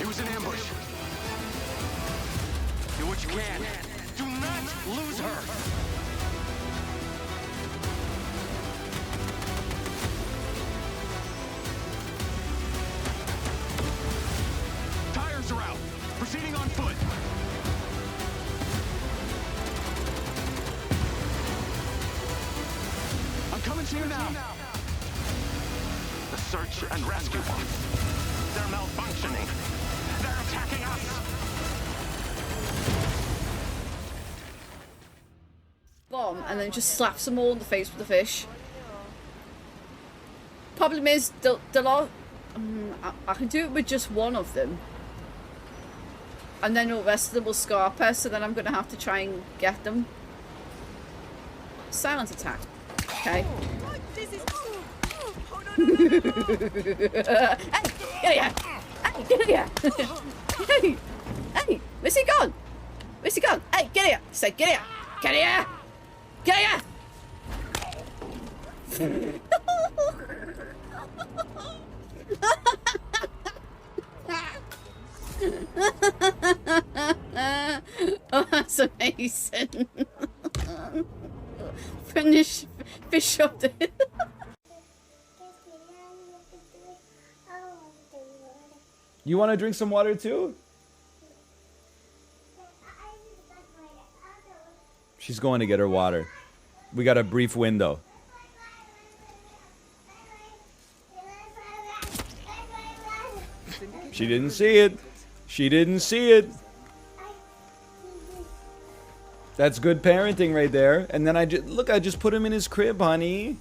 It was an ambush. Do what you can. Do not lose her. Tires are out. Proceeding on foot. I'm coming to you now. The search and rescue bots. They're malfunctioning. They're attacking us. Bomb and then just slaps them all in the face with the fish. Problem is, I can do it with just one of them. And then the rest of them will scarp us, so then I'm going to have to try and get them. Silent attack. Okay. Hey, get here! Hey, get here! Hey, hey, where's he gone? Where's he gone? Hey, get here! Say, get here! Get here! Get here! Oh, that's amazing. Finish fish up there. You want to drink some water too? She's going to get her water. We got a brief window. She didn't see it. She didn't see it. That's good parenting right there. And then I just put him in his crib, honey.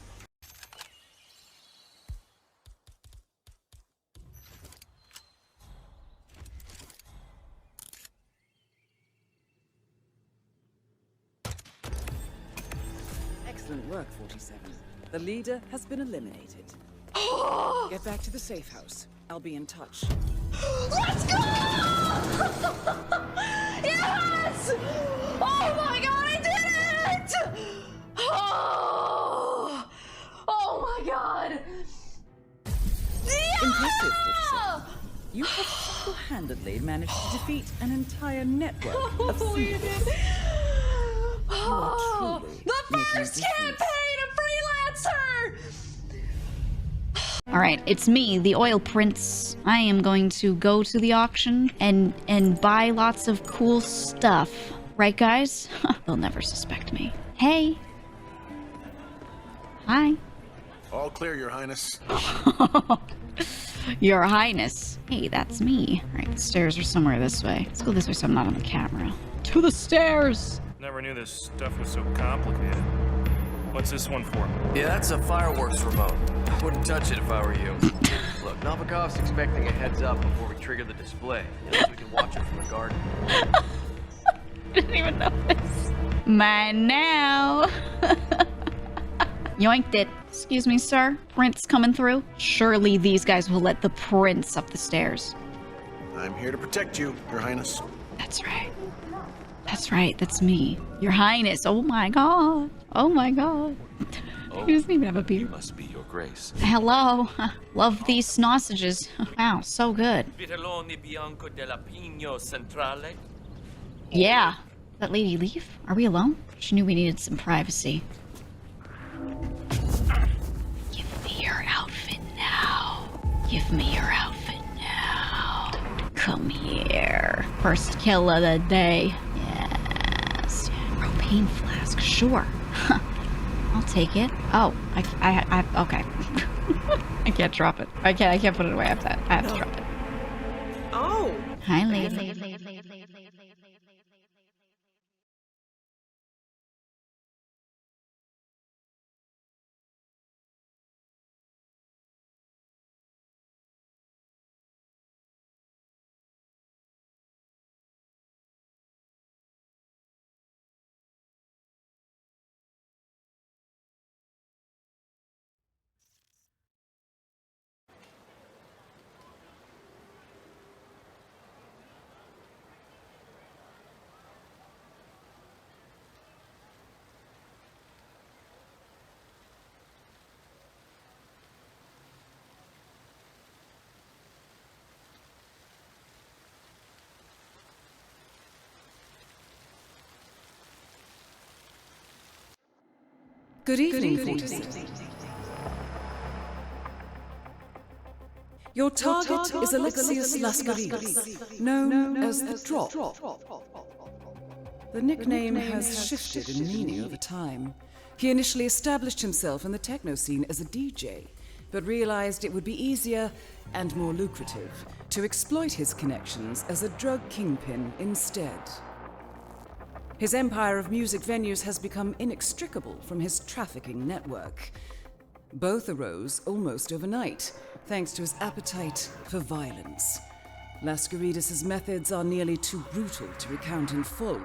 Excellent work, 47. The leader has been eliminated. Get back to the safe house. I'll be in touch. Let's go! Yes! Oh my god, I did it! Oh my god! Yeah! Impressive, 47. You have single-handedly managed to defeat an entire network of thieves. You are truly The making a first difference. campaign of Freelancer! Alright, it's me, the Oil Prince. I am going to go to the auction and buy lots of cool stuff. Right, guys? They'll never suspect me. Hey. Hi. All clear, Your Highness. Your Highness. Hey, that's me. Alright, the stairs are somewhere this way. Let's go this way so I'm not on the camera. To the stairs! Never knew this stuff was so complicated. What's this one for? Yeah, that's a fireworks remote. I wouldn't touch it if I were you. Look, Novikov's expecting a heads up before we trigger the display. So we can watch it from the garden. Didn't even know this. Mine now. Yoinked it. Excuse me, sir. Prince coming through? Surely these guys will let the prince up the stairs. I'm here to protect you, Your Highness. That's right. That's right. That's me. Your Highness. Oh my god. Oh my god. He doesn't even have a beard. Must be Your Grace. Hello. Love these sausages. Wow, so good. Yeah. That lady leave? Are we alone? She knew we needed some privacy. Give me your outfit now. Give me your outfit now. Come here. First kill of the day. Yes. Propane flask. Sure. I'll take it. Oh, I okay. I can't drop it. I can't put it away. I have to drop it. Oh! Hi, lady. Good evening, 47. Your target is Alexius Lascaris, known as the Drop. The nickname has shifted in meaning over time. He initially established himself in the techno scene as a DJ, but realized it would be easier and more lucrative to exploit his connections as a drug kingpin instead. His empire of music venues has become inextricable from his trafficking network. Both arose almost overnight, thanks to his appetite for violence. Lascaridis' methods are nearly too brutal to recount in full.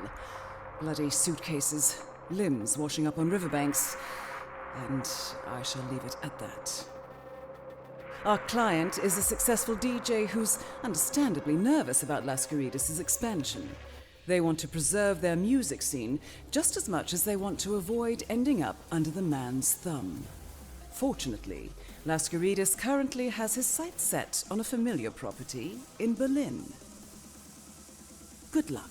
Bloody suitcases, limbs washing up on riverbanks, and I shall leave it at that. Our client is a successful DJ who's understandably nervous about Lascaridis' expansion. They want to preserve their music scene just as much as they want to avoid ending up under the man's thumb. Fortunately, Lascaridis currently has his sights set on a familiar property in Berlin. Good luck.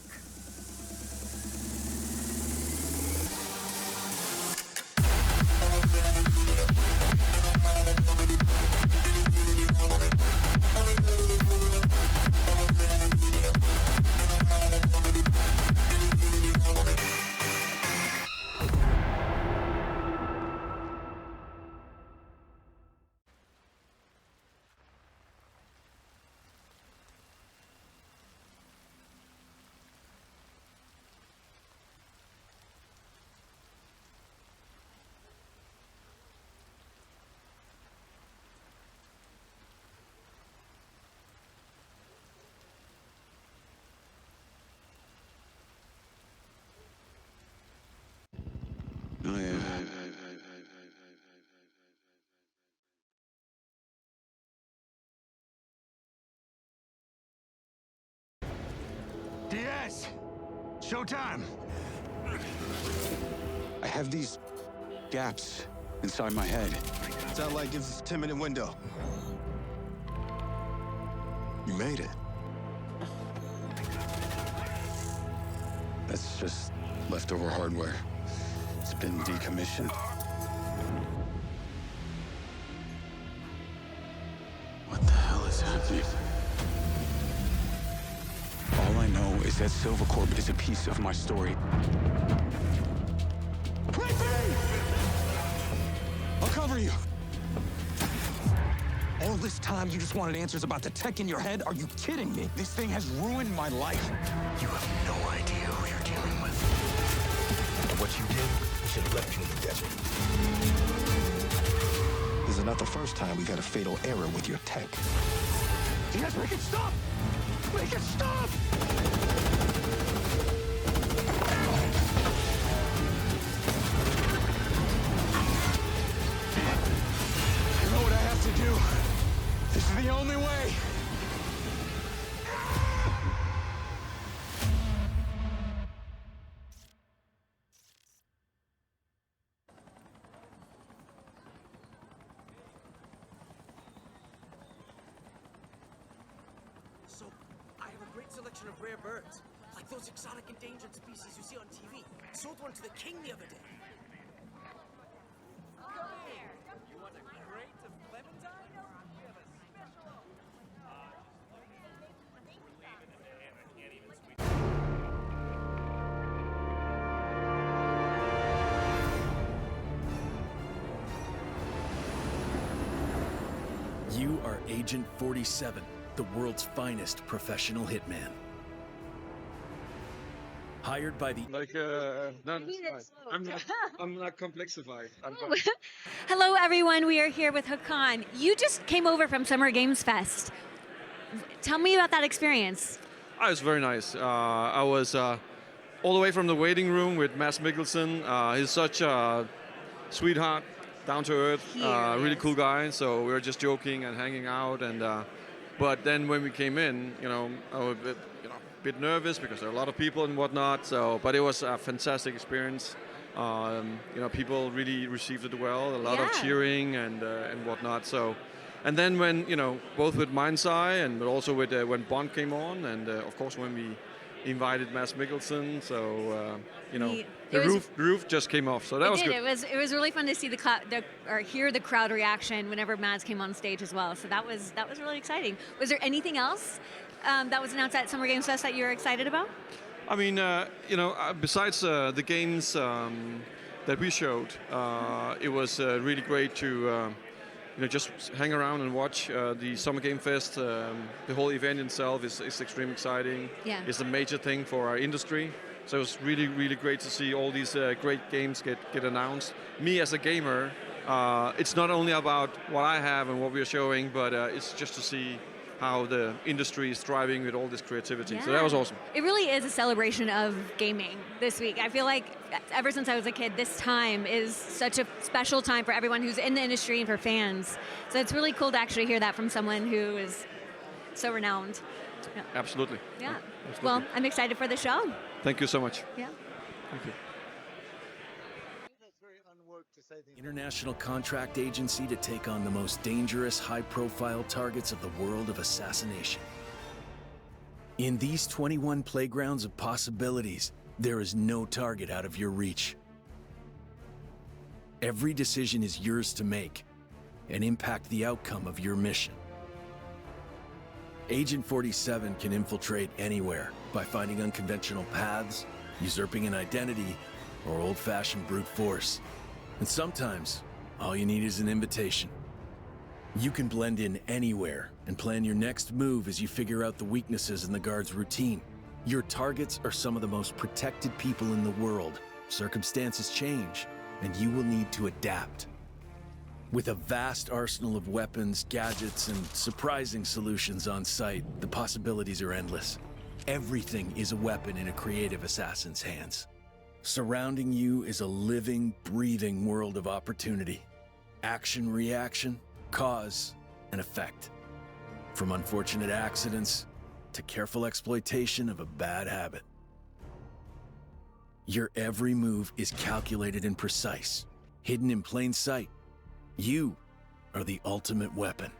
Diaz! Showtime! I have these gaps inside my head. Satellite gives us a 10-minute window. You made it. That's just leftover hardware. It's been decommissioned. What the hell is happening? All I know is that Silvercorp is a piece of my story. I'll cover you. All this time you just wanted answers about the tech in your head? Are you kidding me? This thing has ruined my life. You have no idea who you're dealing with. And what you did should have left you in the desert. This is not the first time we got a fatal error with your tech. Yes, make it stop! Make it stop! You know what I have to do? This is the only way. So, I have a great selection of rare birds, like those exotic endangered species you see on TV. Sold one to the king the other day. You want a crate of clementine? We have a special. You are Agent 47, the world's finest professional hitman. Hired by the... I'm not complexified. Hello, everyone. We are here with Hakan. You just came over from Summer Games Fest. Tell me about that experience. Oh, it was very nice. I was all the way from the waiting room with Mads Mikkelsen. He's such a sweetheart, down to earth, really cool guy. So we were just joking and hanging out. And but then when we came in, I was a bit nervous because there are a lot of people and whatnot. So, but it was a fantastic experience. People really received it well. A lot of cheering and whatnot. So, and then when both with MindsEye and but also with when Bond came on, and of course when we invited Mads Mikkelsen. So you know, Neat. the It was- roof just came off. So that was good. It was really fun to see or hear the crowd reaction whenever Mads came on stage as well. So that was really exciting. Was there anything else that was announced at Summer Games Fest that you were excited about? I mean, you know, besides the games that we showed, it was really great to you know, just hang around and watch the Summer Game Fest. The whole event itself is extremely exciting. Yeah. It's a major thing for our industry. So it was really, really great to see all these great games get announced. Me as a gamer, it's not only about what I have and what we're showing, but it's just to see how the industry is thriving with all this creativity. So that was awesome. It really is a celebration of gaming this week. I feel like ever since I was a kid, this time is such a special time for everyone who's in the industry and for fans. So it's really cool to actually hear that from someone who is so renowned. Yeah. Absolutely. Yeah. Absolutely. Well, I'm excited for the show. Thank you so much. Yeah. Thank you. International contract agency to take on the most dangerous, high-profile targets of the world of assassination. In these 21 playgrounds of possibilities, there is no target out of your reach. Every decision is yours to make and impact the outcome of your mission. Agent 47 can infiltrate anywhere by finding unconventional paths, usurping an identity, or old-fashioned brute force. And sometimes, all you need is an invitation. You can blend in anywhere and plan your next move as you figure out the weaknesses in the guard's routine. Your targets are some of the most protected people in the world. Circumstances change, and you will need to adapt. With a vast arsenal of weapons, gadgets, and surprising solutions on site, the possibilities are endless. Everything is a weapon in a creative assassin's hands. Surrounding you is a living, breathing world of opportunity. Action, reaction, cause, and effect. From unfortunate accidents to careful exploitation of a bad habit. Your every move is calculated and precise, hidden in plain sight. You are the ultimate weapon.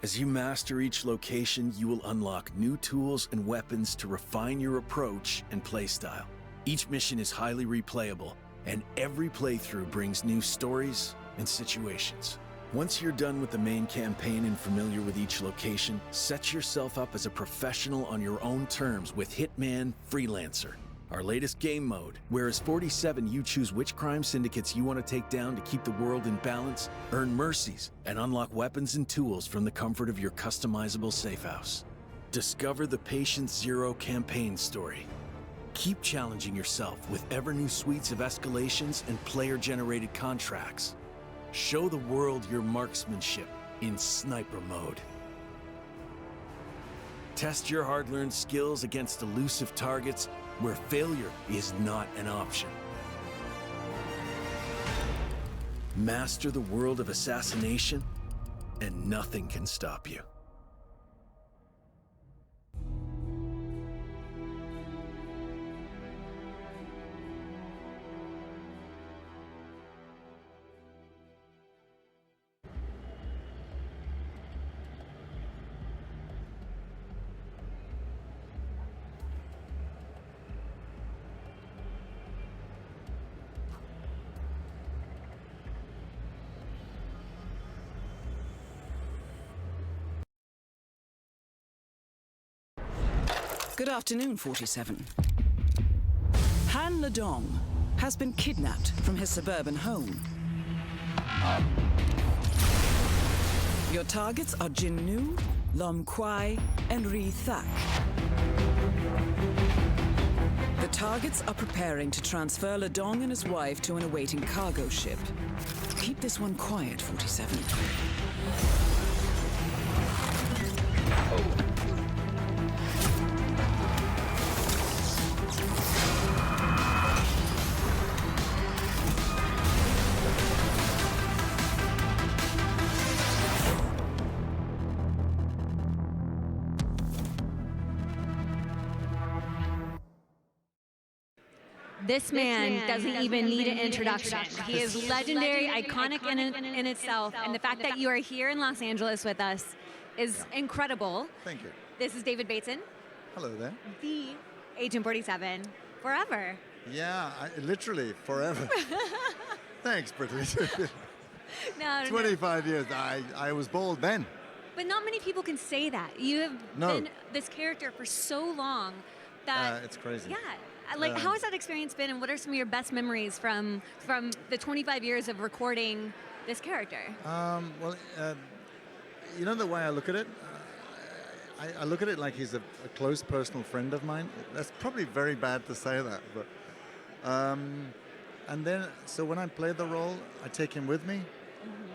As you master each location, you will unlock new tools and weapons to refine your approach and playstyle. Each mission is highly replayable, and every playthrough brings new stories and situations. Once you're done with the main campaign and familiar with each location, set yourself up as a professional on your own terms with Hitman Freelancer, our latest game mode, where as 47 you choose which crime syndicates you want to take down to keep the world in balance, earn mercies, and unlock weapons and tools from the comfort of your customizable safe house. Discover the Patient Zero campaign story. Keep challenging yourself with ever-new suites of escalations and player-generated contracts. Show the world your marksmanship in sniper mode. Test your hard-learned skills against elusive targets where failure is not an option. Master the world of assassination, and nothing can stop you. Good afternoon, 47. Han Ledong has been kidnapped from his suburban home. Your targets are Jin Nu, Lom Kwai, and Ri Thak. The targets are preparing to transfer Ledong and his wife to an awaiting cargo ship. Keep this one quiet, 47. This man doesn't even need an introduction. He is legendary, iconic in itself, and the fact that you are here in Los Angeles with us is incredible. Thank you. This is David Bateson. Hello there. The Agent 47 forever. Yeah, literally forever. Thanks, Brittany. No, 25 years. I was bald then. But not many people can say that. You have been this character for so long that it's crazy. Yeah. Like, how has that experience been, and what are some of your best memories from the 25 years of recording this character? Well, you know the way I look at it? I look at it like he's a close personal friend of mine. That's probably very bad to say that, but and then so when I play the role, I take him with me,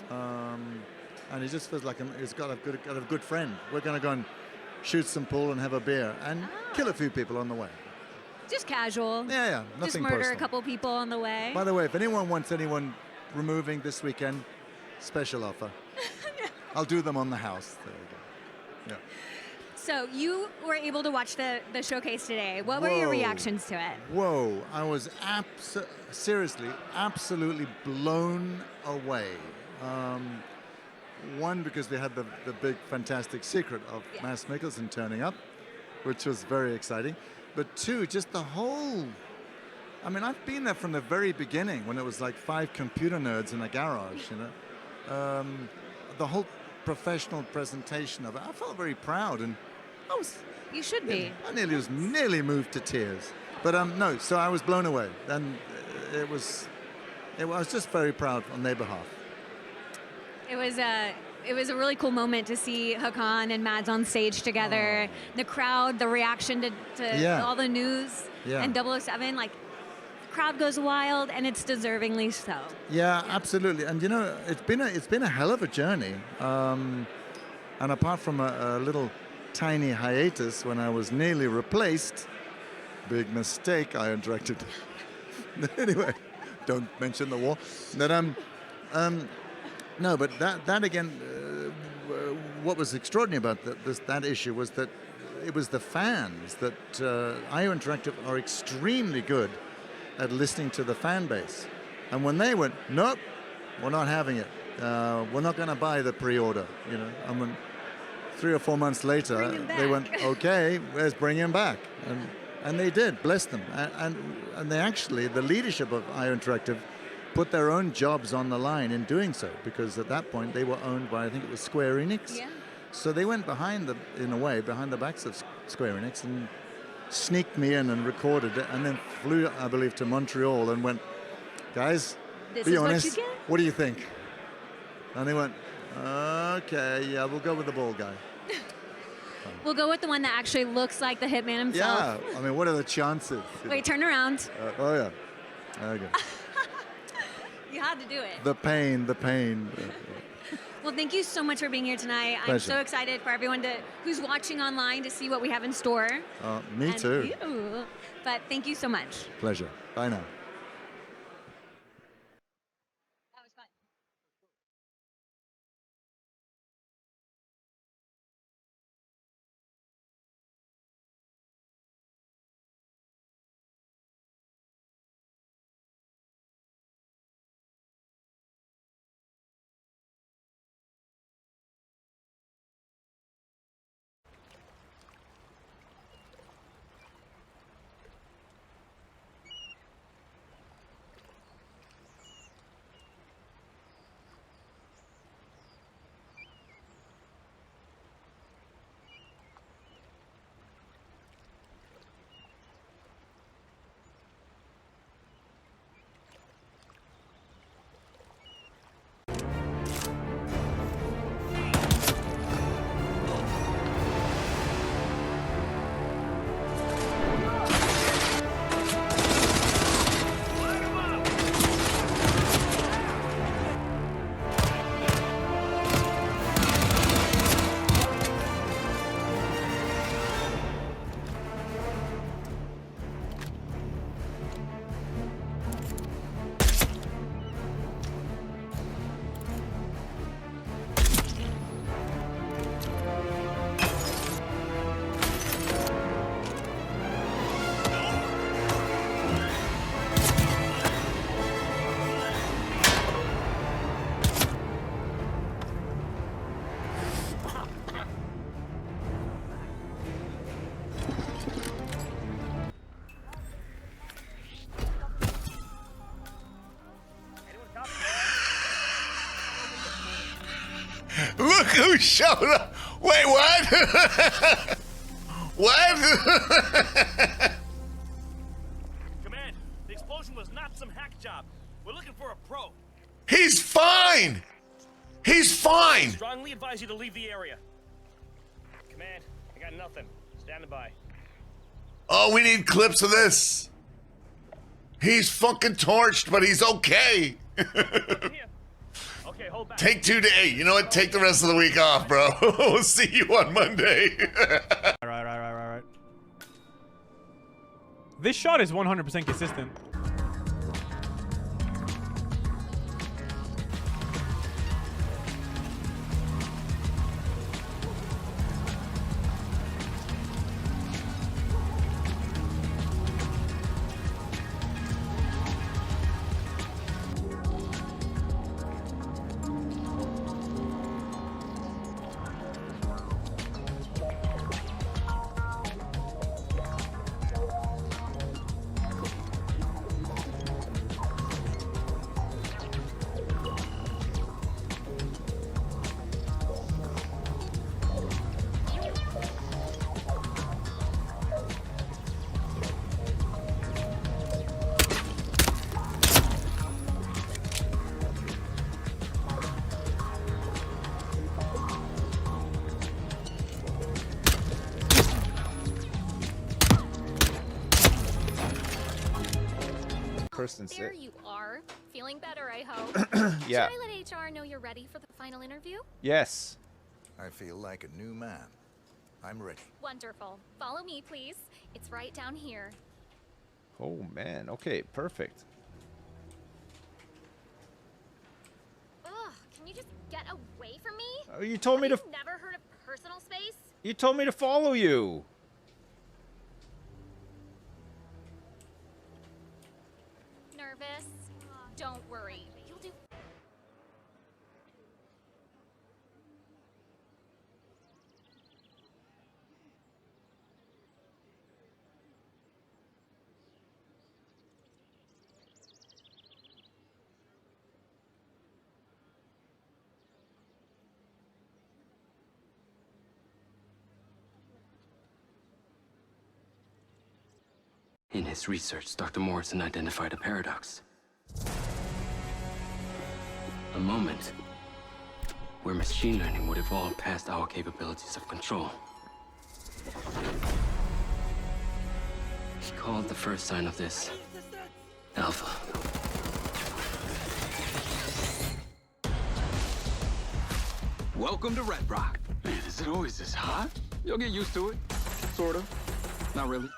and he just feels like he's got a good friend. We're going to go and shoot some pool and have a beer and kill a few people on the way. Just casual. Yeah, nothing Just murder personal. a couple people on the way. By the way, if anyone wants anyone removing this weekend, special offer. I'll do them on the house. There we go. Yeah. So you were able to watch the showcase today. What were your reactions to it? Whoa, I was seriously, absolutely blown away. One, because we had the big, fantastic secret of Mads Mikkelsen turning up, which was very exciting. But two, just the whole... I mean, I've been there from the very beginning when it was like 5 computer nerds in a garage, you know. The whole professional presentation of it, I felt very proud, and I was... You should be. I nearly moved to tears. But no, so I was blown away, and I was just very proud on their behalf. It was a really cool moment to see Hakan and Mads on stage together. The crowd, the reaction to all the news, and 007, like, the crowd goes wild, and it's deservingly so. Yeah, absolutely. And you know, it's been a hell of a journey. And apart from a little tiny hiatus when I was nearly replaced, big mistake I directed. Anyway, don't mention the war. That no, but that again, what was extraordinary about that issue was that it was the fans that IO Interactive are extremely good at listening to the fan base. And when they went, nope, we're not having it. We're not going to buy the pre-order, you know. And when 3 or 4 months later, they went, okay, let's bring him back. And they did, bless them. And they actually, the leadership of IO Interactive, put their own jobs on the line in doing so, because at that point they were owned by, I think it was Square Enix. Yeah. So they went behind the backs of Square Enix and sneaked me in and recorded it, and then flew, I believe, to Montreal and went, guys, be honest, what do you think? And they went, okay, yeah, we'll go with the bald guy. We'll go with the one that actually looks like the Hitman himself. Yeah, I mean, what are the chances? Wait, turn around. Oh yeah, okay. You had to do it. The pain. Well, thank you so much for being here tonight. Pleasure. I'm so excited for everyone who's watching online to see what we have in store. Me too. But thank you so much. Pleasure. Bye now. Look who showed up. Wait, what? What? Command, the explosion was not some hack job. We're looking for a pro. He's fine. He's fine. Strongly advise you to leave the area. Command, I got nothing. Standing by. Oh, we need clips of this. He's fucking torched, but he's okay. Okay, hold back. Take 2 to 8. You know what? Take the rest of the week off, bro. We'll see you on Monday. Right. This shot is 100% consistent. There you are. Feeling better, I hope. Yeah. Should I let HR know you're ready for the final interview? Yes. I feel like a new man. I'm ready. Wonderful. Follow me, please. It's right down here. Oh man. Okay. Perfect. Ugh, can you just get away from me? Oh, you told me to. Have you never heard of personal space? You told me to follow you. Nervous? Don't worry. You'll do. In his research, Dr. Morrison identified a paradox. A moment where machine learning would evolve past our capabilities of control. He called the first sign of this Alpha. Welcome to Red Rock. Man, is it always this hot? You'll get used to it. Sort of. Not really.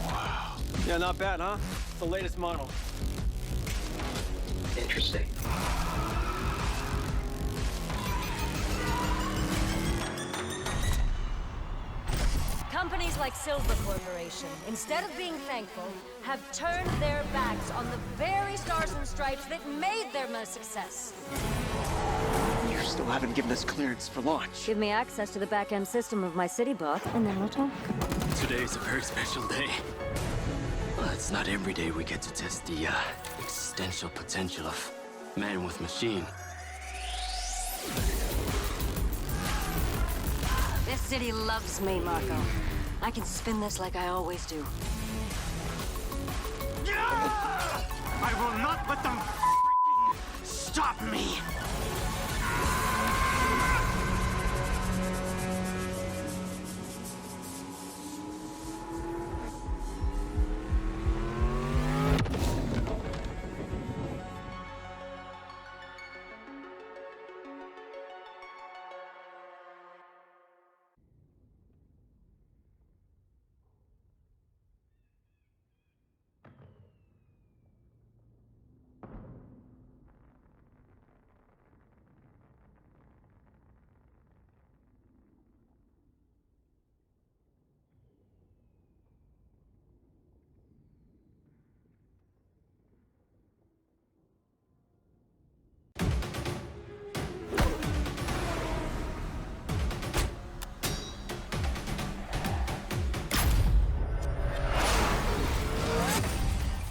Wow. Yeah, not bad, huh? The latest model. Interesting. Companies like Silver Corporation, instead of being thankful, have turned their backs on the very stars and stripes that made them a success. You still haven't given us clearance for launch. Give me access to the back-end system of my city bot, and then we'll talk. Today's a very special day. Well, it's not every day we get to test the existential potential of man with machine. This city loves me, Marco. I can spin this like I always do. I will not let them stop me.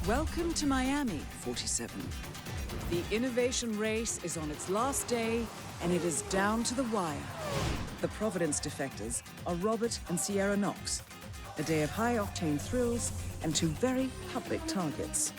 Welcome to Miami, 47. The innovation race is on its last day, and it is down to the wire. The Providence defectors are Robert and Sierra Knox. A day of high-octane thrills and 2 very public targets.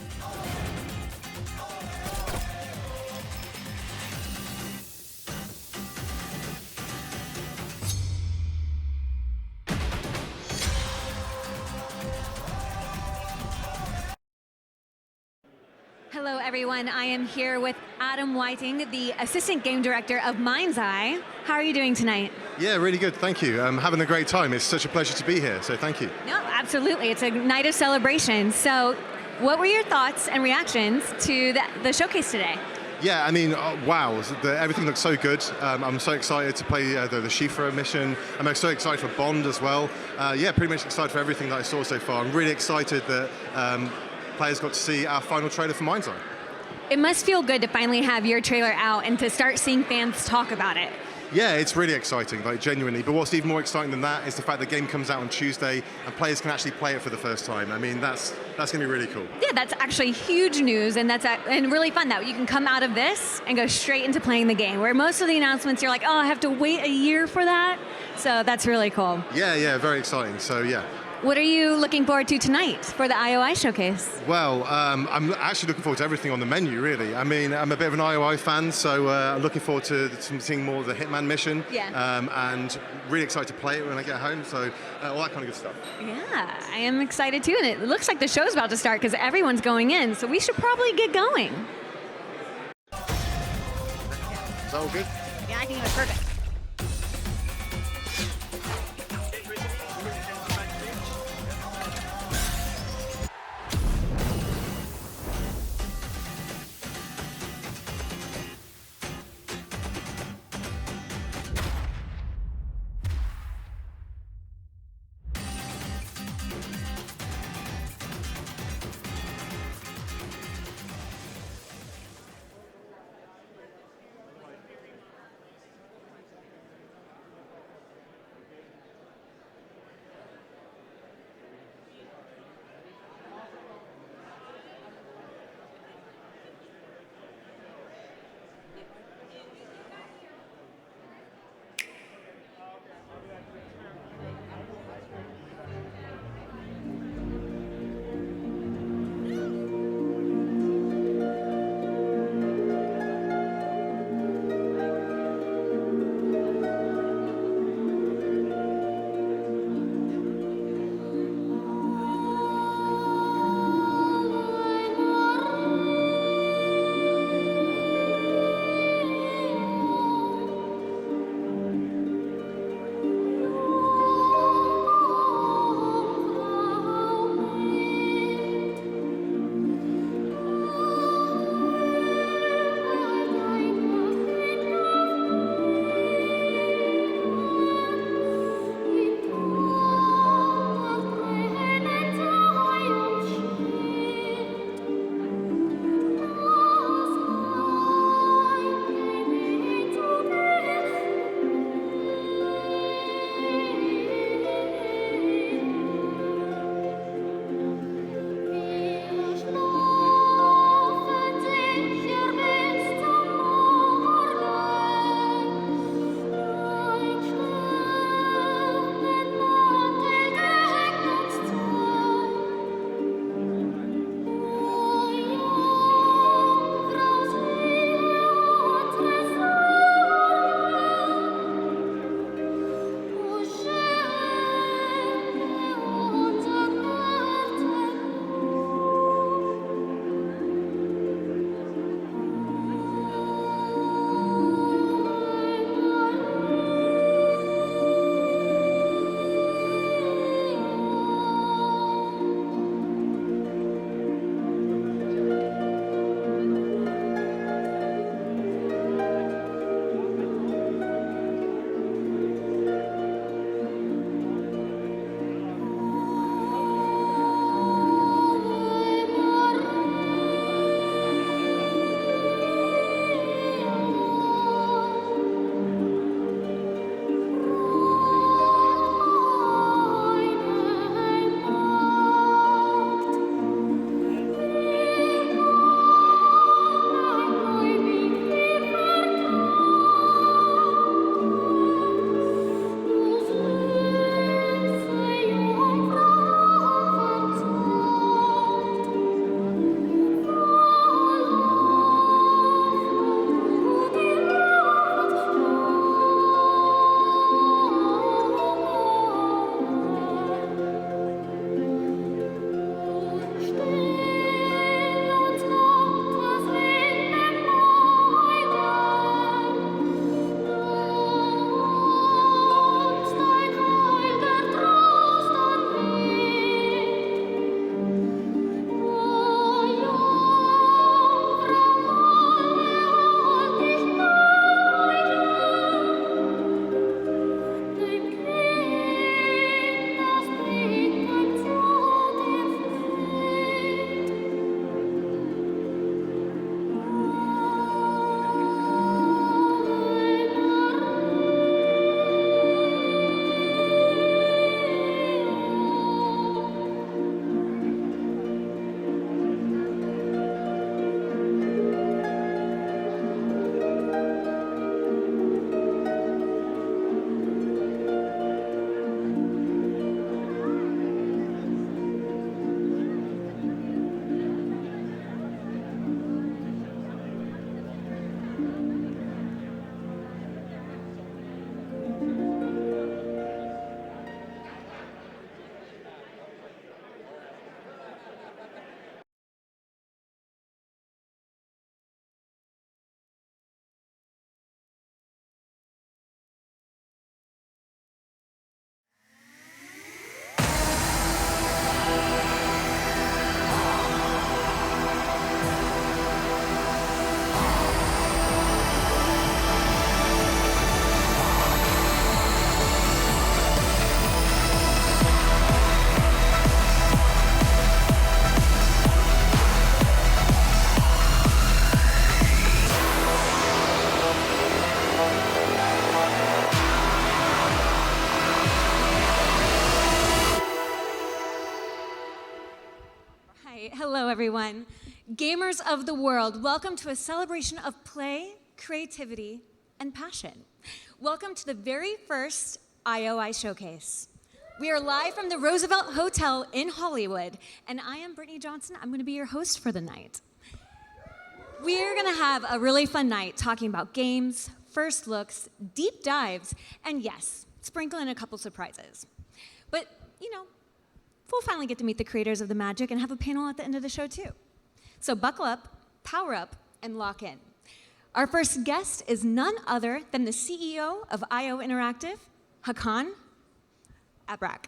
Hello, everyone. I am here with Adam Whiting, the Assistant Game Director of MindsEye. How are you doing tonight? Yeah, really good, thank you. I'm having a great time. It's such a pleasure to be here, so thank you. No, absolutely. It's a night of celebration. So, what were your thoughts and reactions to the showcase today? Yeah, I mean, wow, everything looks so good. I'm so excited to play the Chiffre mission. I'm so excited for Bond as well. Yeah, pretty much excited for everything that I saw so far. I'm really excited that players got to see our final trailer for MindsEye. It must feel good to finally have your trailer out and to start seeing fans talk about it. Yeah, it's really exciting, like genuinely. But what's even more exciting than that is the fact the game comes out on Tuesday and players can actually play it for the first time. I mean, that's going to be really cool. Yeah, that's actually huge news, and and really fun that you can come out of this and go straight into playing the game. Where most of the announcements, you're like, oh, I have to wait a year for that. So that's really cool. Yeah, very exciting. So yeah. What are you looking forward to tonight for the IOI Showcase? Well, I'm actually looking forward to everything on the menu, really. I mean, I'm a bit of an IOI fan, so I'm looking forward to seeing more of the Hitman mission. Yeah. And really excited to play it when I get home, so all that kind of good stuff. Yeah, I am excited too, and it looks like the show's about to start because everyone's going in, so we should probably get going. Is that all good? Yeah, I think it was perfect. everyone. Gamers of the world, welcome to a celebration of play, creativity, and passion. Welcome to the very first IOI Showcase. We are live from the Roosevelt Hotel in Hollywood, and I am Brittany Johnson. I'm going to be your host for the night. We are going to have a really fun night talking about games, first looks, deep dives, and yes, sprinkle in a couple surprises. But, you know, we'll finally get to meet the creators of the magic and have a panel at the end of the show, too. So buckle up, power up, and lock in. Our first guest is none other than the CEO of IO Interactive, Hakan Abrak.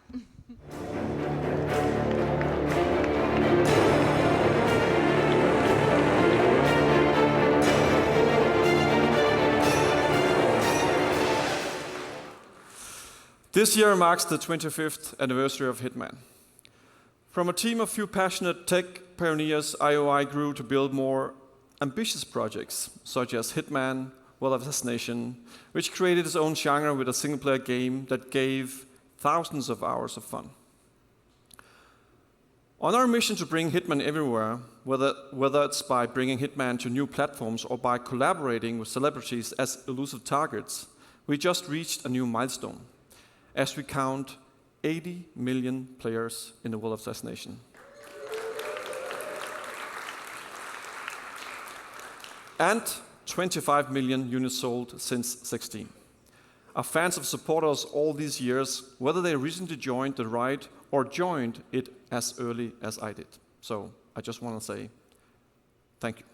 This year marks the 25th anniversary of Hitman. From a team of few passionate tech pioneers, IOI grew to build more ambitious projects, such as Hitman, World of Assassination, which created its own genre with a single-player game that gave thousands of hours of fun. On our mission to bring Hitman everywhere, whether it's by bringing Hitman to new platforms or by collaborating with celebrities as elusive targets, we just reached a new milestone, as we count 80 million players in the World of Assassination. And 25 million units sold since 2016. Our fans have supported us all these years, whether they recently joined the ride or joined it as early as I did. So I just want to say thank you.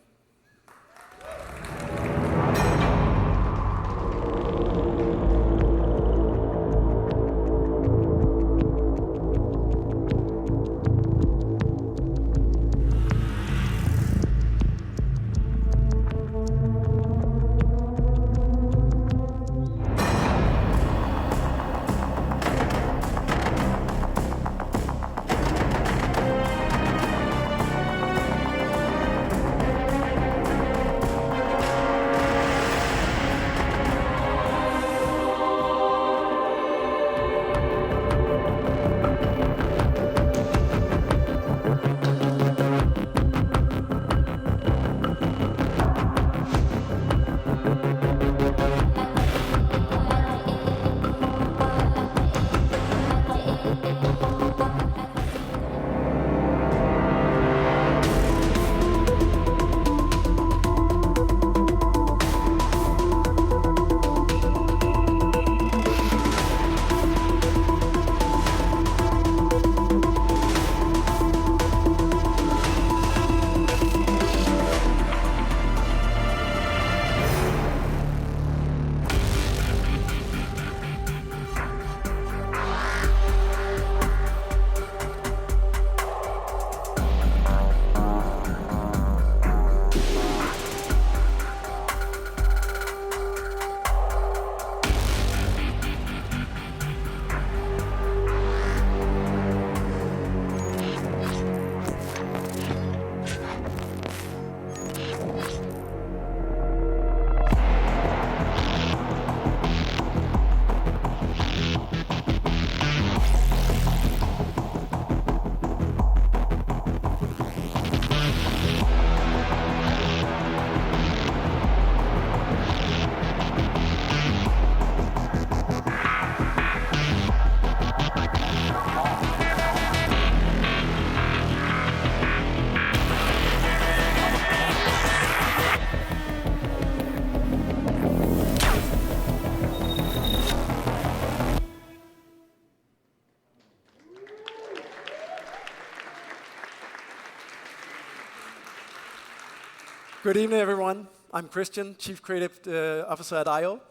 Good evening, everyone. I'm Christian, Chief Creative Officer at IO.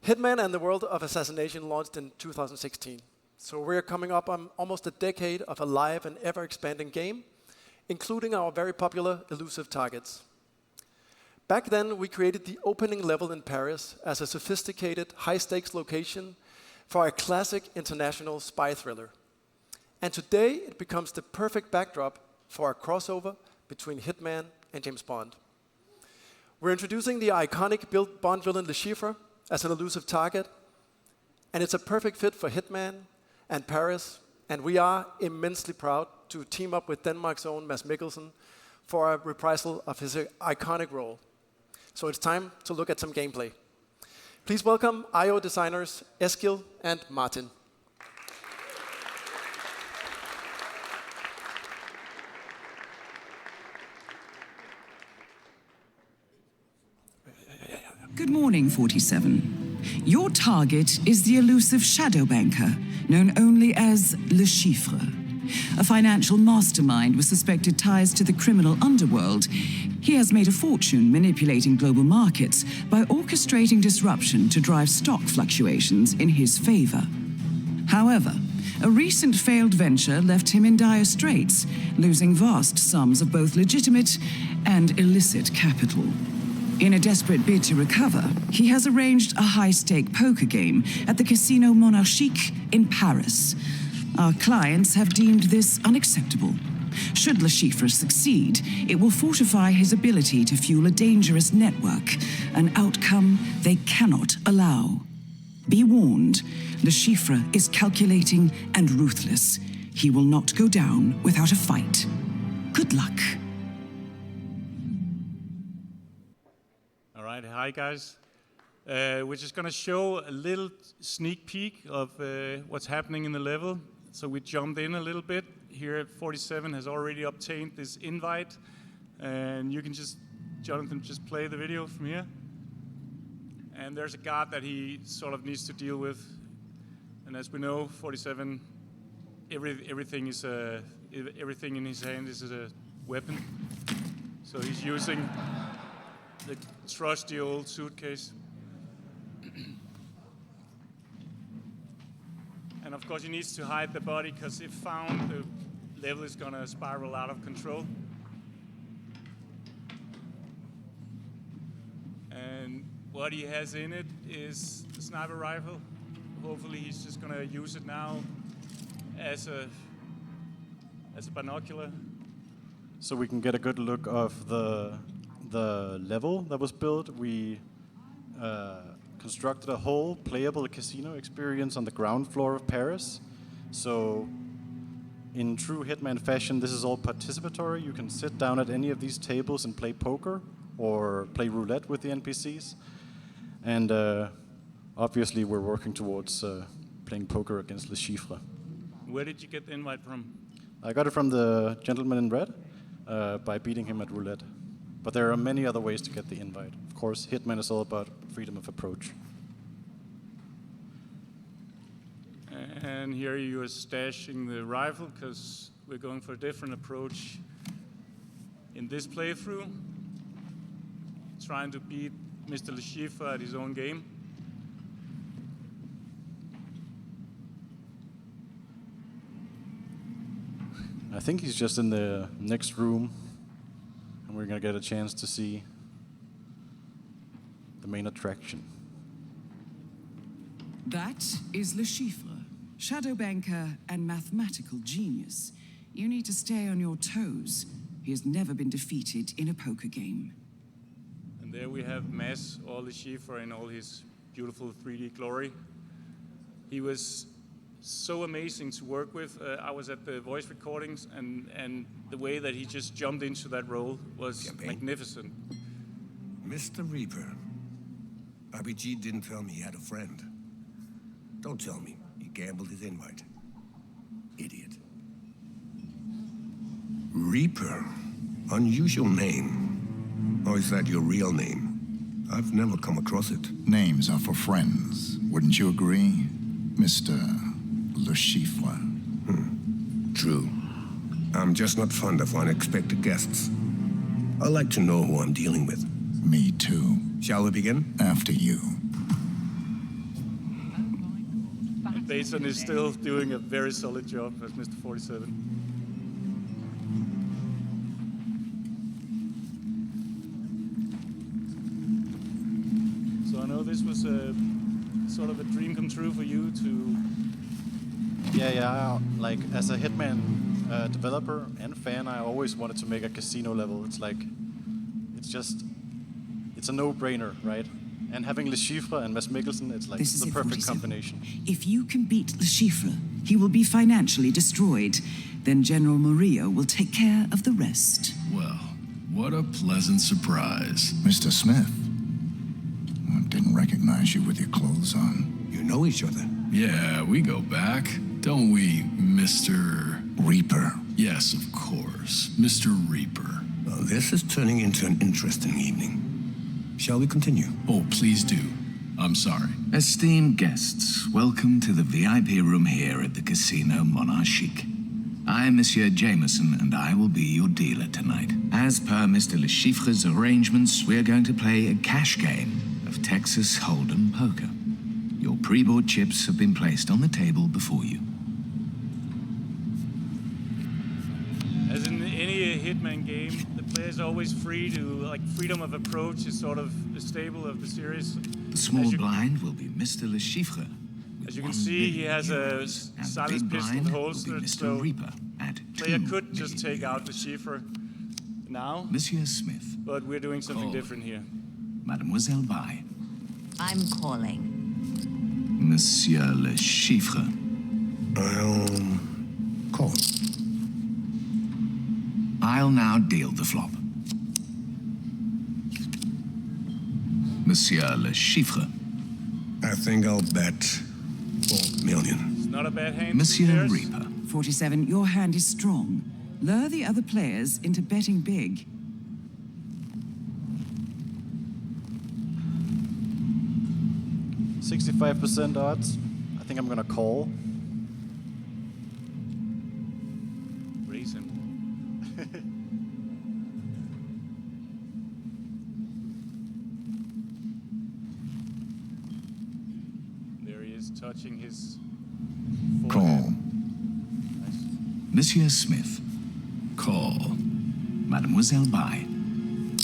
Hitman and the World of Assassination launched in 2016. So we're coming up on almost a decade of a live and ever-expanding game, including our very popular elusive targets. Back then, we created the opening level in Paris as a sophisticated, high-stakes location for a classic international spy thriller. And today, it becomes the perfect backdrop for a crossover between Hitman and James Bond. We're introducing the iconic Bond villain Chiffre as an elusive target, and it's a perfect fit for Hitman and Paris, and we are immensely proud to team up with Denmark's own Mads Mikkelsen for a reprisal of his iconic role. So it's time to look at some gameplay. Please welcome IO designers Eskil and Martin. Good morning, 47. Your target is the elusive shadow banker, known only as Le Chiffre. A financial mastermind with suspected ties to the criminal underworld, he has made a fortune manipulating global markets by orchestrating disruption to drive stock fluctuations in his favor. However, a recent failed venture left him in dire straits, losing vast sums of both legitimate and illicit capital. In a desperate bid to recover, he has arranged a high-stake poker game at the Casino Monarchique in Paris. Our clients have deemed this unacceptable. Should Le Chiffre succeed, it will fortify his ability to fuel a dangerous network, an outcome they cannot allow. Be warned, Le Chiffre is calculating and ruthless. He will not go down without a fight. Good luck. All right, hi guys. We're just gonna show a little sneak peek of what's happening in the level. So we jumped in a little bit. Here 47 has already obtained this invite. And you can just, Jonathan, just play the video from here. And there's a guard that he sort of needs to deal with. And as we know, 47, everything in his hand is a weapon. So he's using the trusty old suitcase. And of course he needs to hide the body, because if found, the level is gonna spiral out of control. And what he has in it is the sniper rifle. Hopefully he's just gonna use it now as a binocular. So we can get a good look of the level that was built. We constructed a whole playable casino experience on the ground floor of Paris. So in true Hitman fashion, this is all participatory. You can sit down at any of these tables and play poker or play roulette with the NPCs. And obviously we're working towards playing poker against Le Chiffre. Where did you get the invite from? I got it from the gentleman in red by beating him at roulette. But there are many other ways to get the invite. Of course, Hitman is all about freedom of approach. And here you are stashing the rifle, because we're going for a different approach in this playthrough. Trying to beat Mr. Le Chiffre at his own game. I think he's just in the next room. And we're going to get a chance to see the main attraction. That is Le Chiffre, shadow banker and mathematical genius. You need to stay on your toes. He has never been defeated in a poker game. And there we have Mads, or Le Chiffre, in all his beautiful 3D glory. He was so amazing to work with. I was at the voice recordings, and the way that he just jumped into that role was magnificent. Mr. Reaper, RPG didn't tell me he had a friend. Don't tell me he gambled his invite. Idiot. Reaper? Unusual name. Or is that your real name? I've never come across it. Names are for friends, wouldn't you agree, Mr. Le Chiffre? True. I'm just not fond of unexpected guests. I like to know who I'm dealing with. Me too. Shall we begin? After you. And Bateson is still doing a very solid job as Mr. 47. So I know this was a sort of a dream come true for you to... Yeah, like as a Hitman developer and fan, I always wanted to make a casino level. It's like, it's a no-brainer, right? And having Le Chiffre and Mads Mikkelsen, it's like This is the it, perfect 47. combination. If you can beat Le Chiffre, he will be financially destroyed. Then General Murillo will take care of the rest. Well, what a pleasant surprise. Mr. Smith. I didn't recognize you with your clothes on. You know each other? Yeah, we go back, don't we, Mr. Reaper? Yes, of course, Mr. Reaper. Well, this is turning into an interesting evening. Shall we continue? Oh, please do. I'm sorry. Esteemed guests, welcome to the VIP room here at the Casino Monarchique. I am Monsieur Jameson, and I will be your dealer tonight. As per Mr. Le Chiffre's arrangements, we are going to play a cash game of Texas Hold'em poker. Your pre-board chips have been placed on the table before you. As in any Hitman game, the player is always free to, like, freedom of approach is sort of the staple of the series. The small blind will be Mr. Le Chiffre. As you can see, he has a silent pistol holstered, so Reaper at player could just take out the Chiffre now. Monsieur Smith. But we're doing something different here. Mademoiselle Bai. I'm calling. Monsieur Le Chiffre. I'll call. I'll now deal the flop. Monsieur Le Chiffre. I think I'll bet 4 million. It's not a bad hand. Monsieur Reaper. 47, your hand is strong. Lure the other players into betting big. %65 odds. I think I'm gonna call. Raise him. There he is, touching his Call. Nice. Monsieur Smith. Call. Mademoiselle Bai.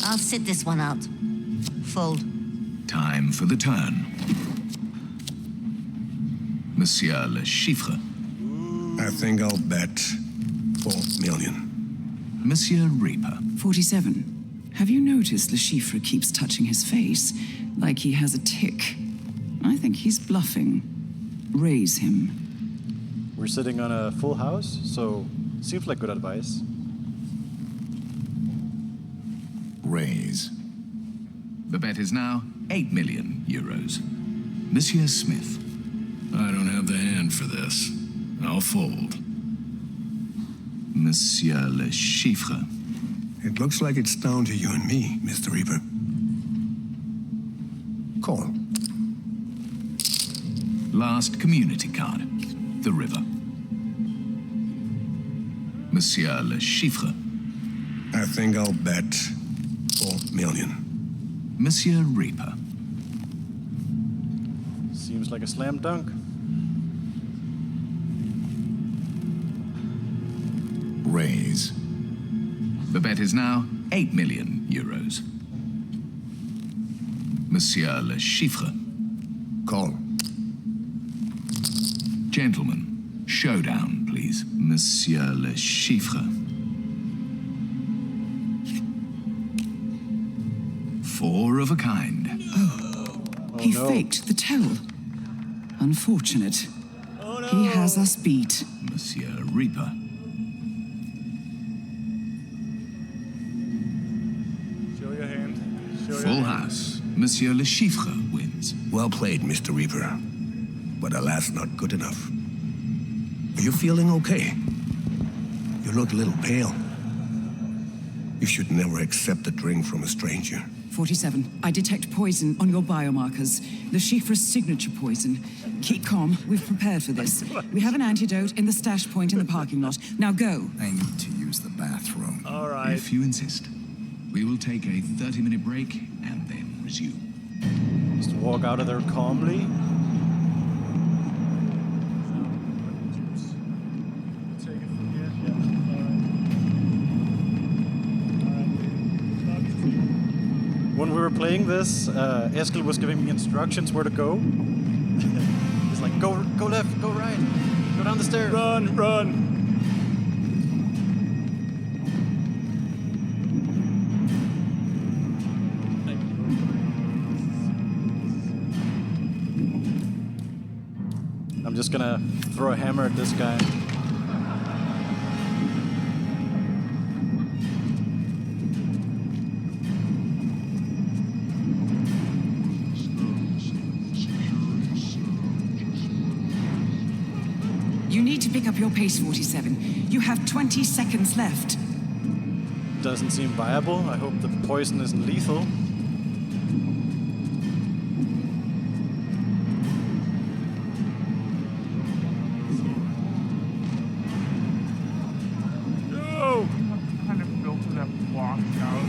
I'll sit this one out. Fold. Time for the turn. Monsieur Le Chiffre. I think I'll bet 4 million. Monsieur Reaper. 47. Have you noticed Le Chiffre keeps touching his face, like he has a tic? I think he's bluffing. Raise him. We're sitting on a full house, so seems like good advice. Raise. The bet is now 8 million euros. Monsieur Smith. I don't have the hand for this. I'll fold. Monsieur Le Chiffre. It looks like it's down to you and me, Mr. Reaper. Call. Last community card. The river. Monsieur Le Chiffre. I think I'll bet 4 million. Monsieur Reaper. Seems like a slam dunk. Raise. The bet is now 8 million euros. Monsieur Le Chiffre. Call. Gentlemen, showdown, please. Monsieur Le Chiffre. 4 of a kind. He faked the tell. Unfortunate. He has us beat. Monsieur Reaper. Show your hand. Show your Full hand. house. Monsieur Le Chiffre wins. Well played, Mr. Reaper. But alas, not good enough. Are you feeling okay? You look a little pale. You should never accept a drink from a stranger. 47. I detect poison on your biomarkers. Le Chiffre's signature poison. Keep calm. We've prepared for this. We have an antidote in the stash point in the parking lot. Now go. I need to use the bathroom. All right. If you insist. We will take a 30-minute break and then resume. Just walk out of there calmly. Take it from here. Yeah. All right. When we were playing this, Eskil was giving me instructions where to go. He's like, go left, go right, go down the stairs. Run, run. I'm just gonna throw a hammer at this guy. You need to pick up your pace, 47. You have 20 seconds left. Doesn't seem viable. I hope the poison isn't lethal. No! Kind of built to that block out.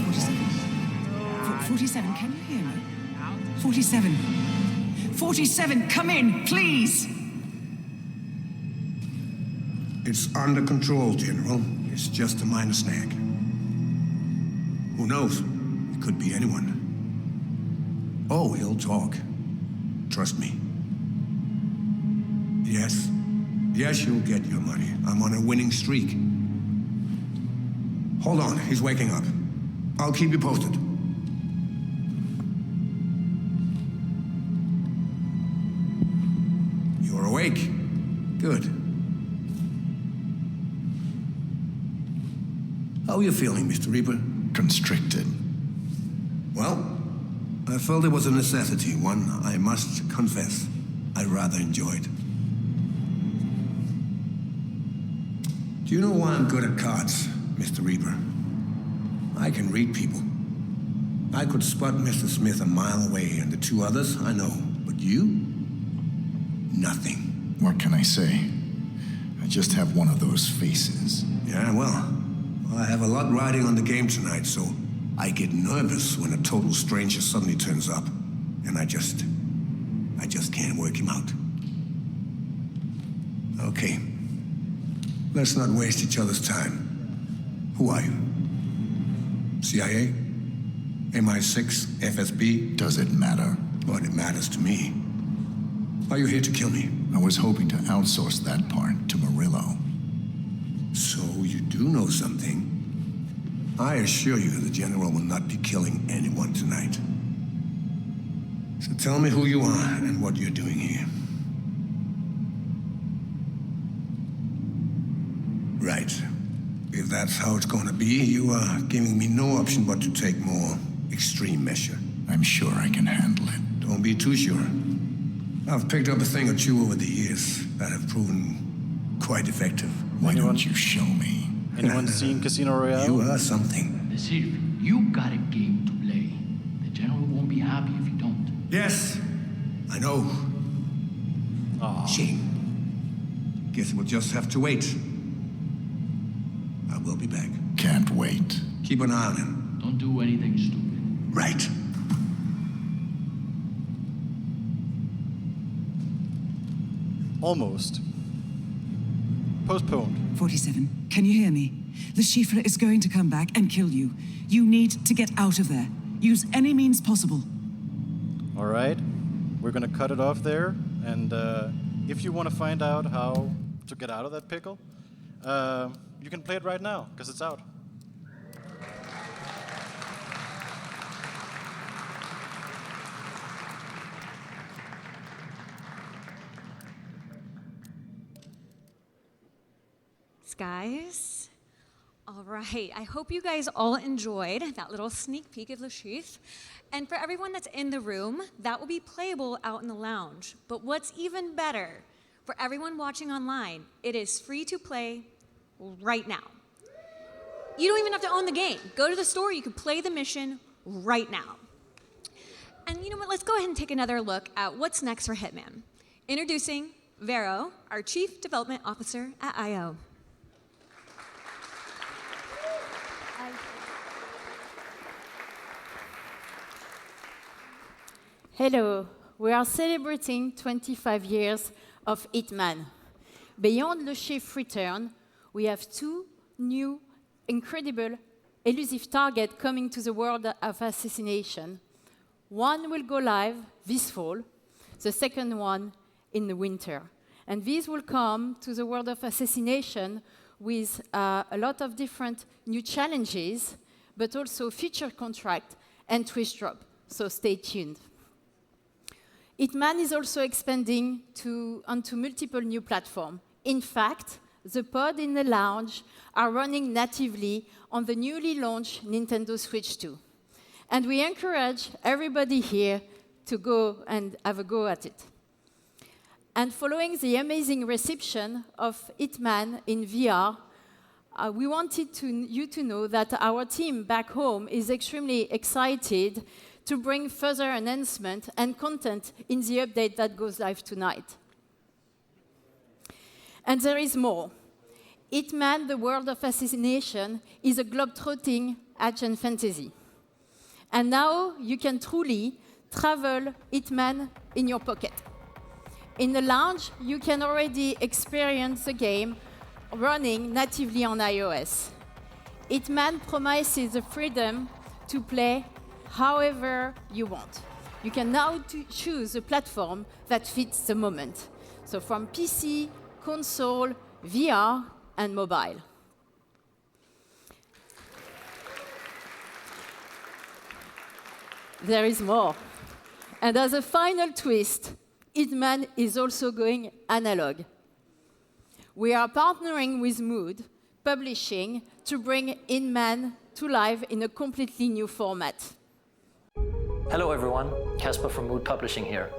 47, can you hear me? 47. 47, come in, please! It's under control, General. It's just a minor snag. Who knows? It could be anyone. Oh, he'll talk. Trust me. Yes. Yes, you'll get your money. I'm on a winning streak. Hold on, he's waking up. I'll keep you posted. You're awake. Good. How are you feeling, Mr. Reaper? Constricted. Well, I felt it was a necessity, one I must confess I rather enjoyed. Do you know why I'm good at cards, Mr. Reaper? I can read people. I could spot Mr. Smith a mile away, and the two others, I know. But you? Nothing. What can I say? I just have one of those faces. Yeah, well, I have a lot riding on the game tonight, so I get nervous when a total stranger suddenly turns up, and I just can't work him out. Okay, let's not waste each other's time. Who are you? CIA? MI6? FSB? Does it matter? Well, it matters to me. Are you here to kill me? I was hoping to outsource that part to Murillo. So you do know something. I assure you the General will not be killing anyone tonight. So tell me who you are and what you're doing here. Right. If that's how it's going to be, you are giving me no option but to take more extreme measure. I'm sure I can handle it. Don't be too sure. I've picked up a thing or two over the years that have proven quite effective. Why don't you show me? Anyone seen Casino Royale? You are something. Chiffre, you got a game to play. The General won't be happy if you don't. Yes, I know. Aww. Shame. Guess we'll just have to wait. I will be back. Can't wait. Keep an eye on him. Don't do anything stupid. Right. Almost. Postponed. 47, can you hear me? The Chiffre is going to come back and kill you. You need to get out of there. Use any means possible. All right. We're gonna cut it off there. And if you want to find out how to get out of that pickle, you can play it right now, because it's out. Guys. All right, I hope you guys all enjoyed that little sneak peek of Le Chiffre. And for everyone that's in the room, that will be playable out in the lounge. But what's even better, for everyone watching online, it is free to play right now. You don't even have to own the game. Go to the store, you can play the mission right now. And you know what, let's go ahead and take another look at what's next for Hitman. Introducing Vero, our Chief Development Officer at IO. Hello, we are celebrating 25 years of Hitman. Beyond Le Chiffre return, we have two new, incredible, elusive targets coming to the world of assassination. One will go live this fall, the second one in the winter. And these will come to the world of assassination with a lot of different new challenges, but also feature contract and twist drop. So stay tuned. Hitman is also expanding onto multiple new platforms. In fact, the pod in the lounge are running natively on the newly launched Nintendo Switch 2. And we encourage everybody here to go and have a go at it. And following the amazing reception of Hitman in VR, we wanted you to know that our team back home is extremely excited to bring further enhancement and content in the update that goes live tonight. And there is more. Hitman, the World of Assassination, is a globe-trotting action fantasy. And now you can truly travel Hitman in your pocket. In the lounge, you can already experience the game running natively on iOS. Hitman promises the freedom to play however you want. You can now choose a platform that fits the moment. So from PC, console, VR, and mobile. There is more. And as a final twist, Hitman is also going analog. We are partnering with Mood Publishing to bring Hitman to life in a completely new format. Hello everyone, Casper from Mood Publishing here.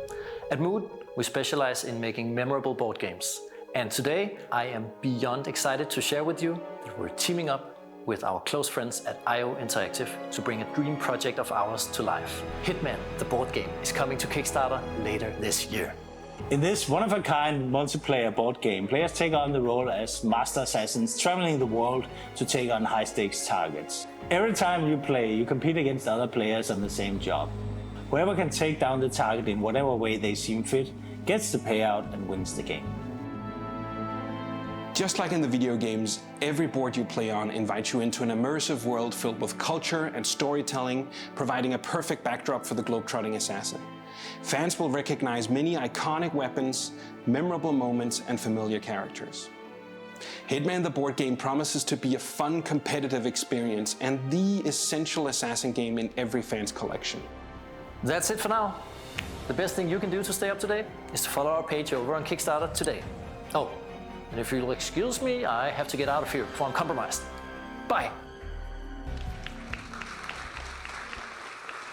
At Mood, we specialize in making memorable board games. And today, I am beyond excited to share with you that we're teaming up with our close friends at IO Interactive to bring a dream project of ours to life. Hitman, the board game, is coming to Kickstarter later this year. In this one-of-a-kind multiplayer board game, players take on the role as master assassins traveling the world to take on high-stakes targets. Every time you play, you compete against other players on the same job. Whoever can take down the target in whatever way they seem fit gets the payout and wins the game. Just like in the video games, every board you play on invites you into an immersive world filled with culture and storytelling, providing a perfect backdrop for the globetrotting assassin. Fans will recognize many iconic weapons, memorable moments, and familiar characters. Hitman the board game promises to be a fun, competitive experience and the essential assassin game in every fan's collection. That's it for now. The best thing you can do to stay up to date is to follow our page over on Kickstarter today. Oh, and if you'll excuse me, I have to get out of here before I'm compromised. Bye.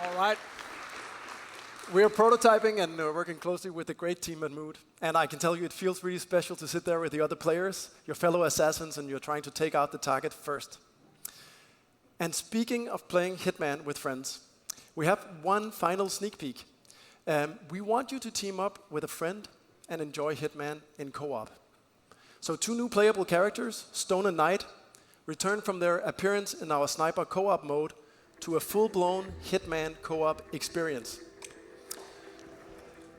All right. We are prototyping and working closely with the great team at Mood. And I can tell you it feels really special to sit there with the other players, your fellow assassins, and you're trying to take out the target first. And speaking of playing Hitman with friends, we have one final sneak peek. We want you to team up with a friend and enjoy Hitman in co-op. So 2 new playable characters, Stone and Knight, return from their appearance in our sniper co-op mode to a full-blown Hitman co-op experience.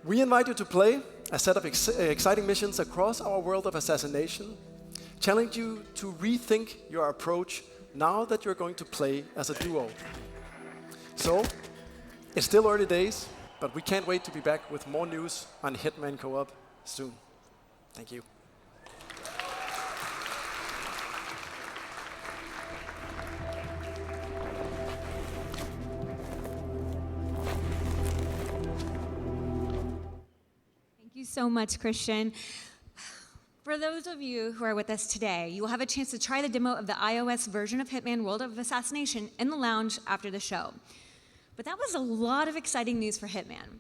We invite you to play a set of exciting missions across our world of assassination, challenge you to rethink your approach now that you're going to play as a duo. So, it's still early days, but we can't wait to be back with more news on Hitman co-op soon. Thank you. Thank you so much, Christian. For those of you who are with us today, you will have a chance to try the demo of the iOS version of Hitman World of Assassination in the lounge after the show. But that was a lot of exciting news for Hitman.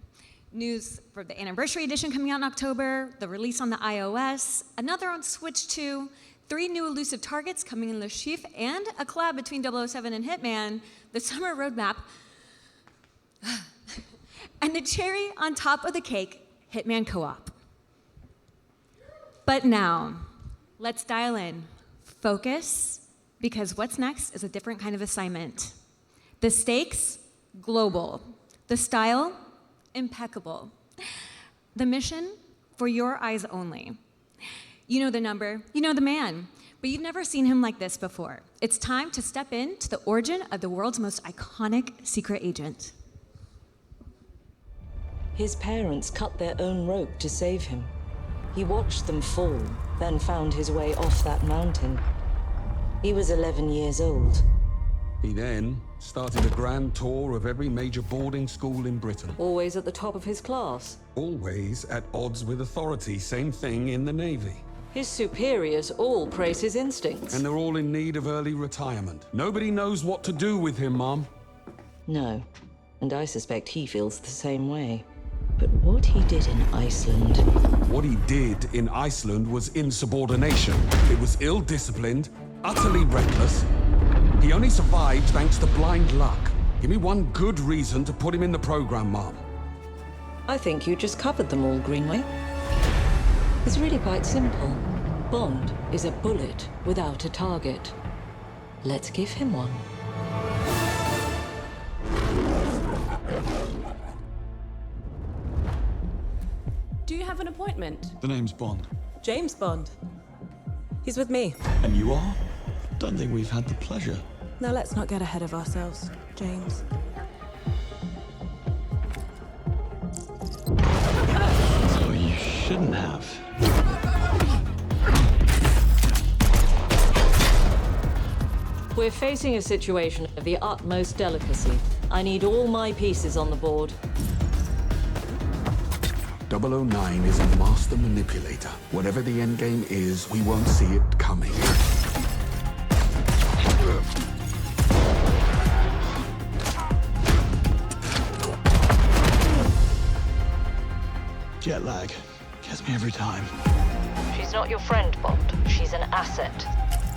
News for the Anniversary Edition coming out in October, the release on the iOS, another on Switch 2, 3 new elusive targets coming in Le Chiffre, and a collab between 007 and Hitman, the summer roadmap, and the cherry on top of the cake, Hitman co-op. But now, let's dial in. Focus, because what's next is a different kind of assignment. The stakes, global. The style, impeccable. The mission, for your eyes only. You know the number, you know the man, but you've never seen him like this before. It's time to step into the origin of the world's most iconic secret agent. His parents cut their own rope to save him. He watched them fall, then found his way off that mountain. He was 11 years old. He then Started a grand tour of every major boarding school in Britain. Always at the top of his class. Always at odds with authority. Same thing in the Navy. His superiors all praise his instincts. And they're all in need of early retirement. Nobody knows what to do with him, Mom. No, and I suspect he feels the same way. But what he did in Iceland... What he did in Iceland was insubordination. It was ill-disciplined, utterly reckless. He only survived thanks to blind luck. Give me one good reason to put him in the program, Mom. I think you just covered them all, Greenway. It's really quite simple. Bond is a bullet without a target. Let's give him one. Do you have an appointment? The name's Bond. James Bond. He's with me. And you are? Don't think we've had the pleasure. Now let's not get ahead of ourselves, James. So you shouldn't have. We're facing a situation of the utmost delicacy. I need all my pieces on the board. 009 is a master manipulator. Whatever the endgame is, we won't see it coming. Jet lag. Gets me every time. She's not your friend, Bond. She's an asset.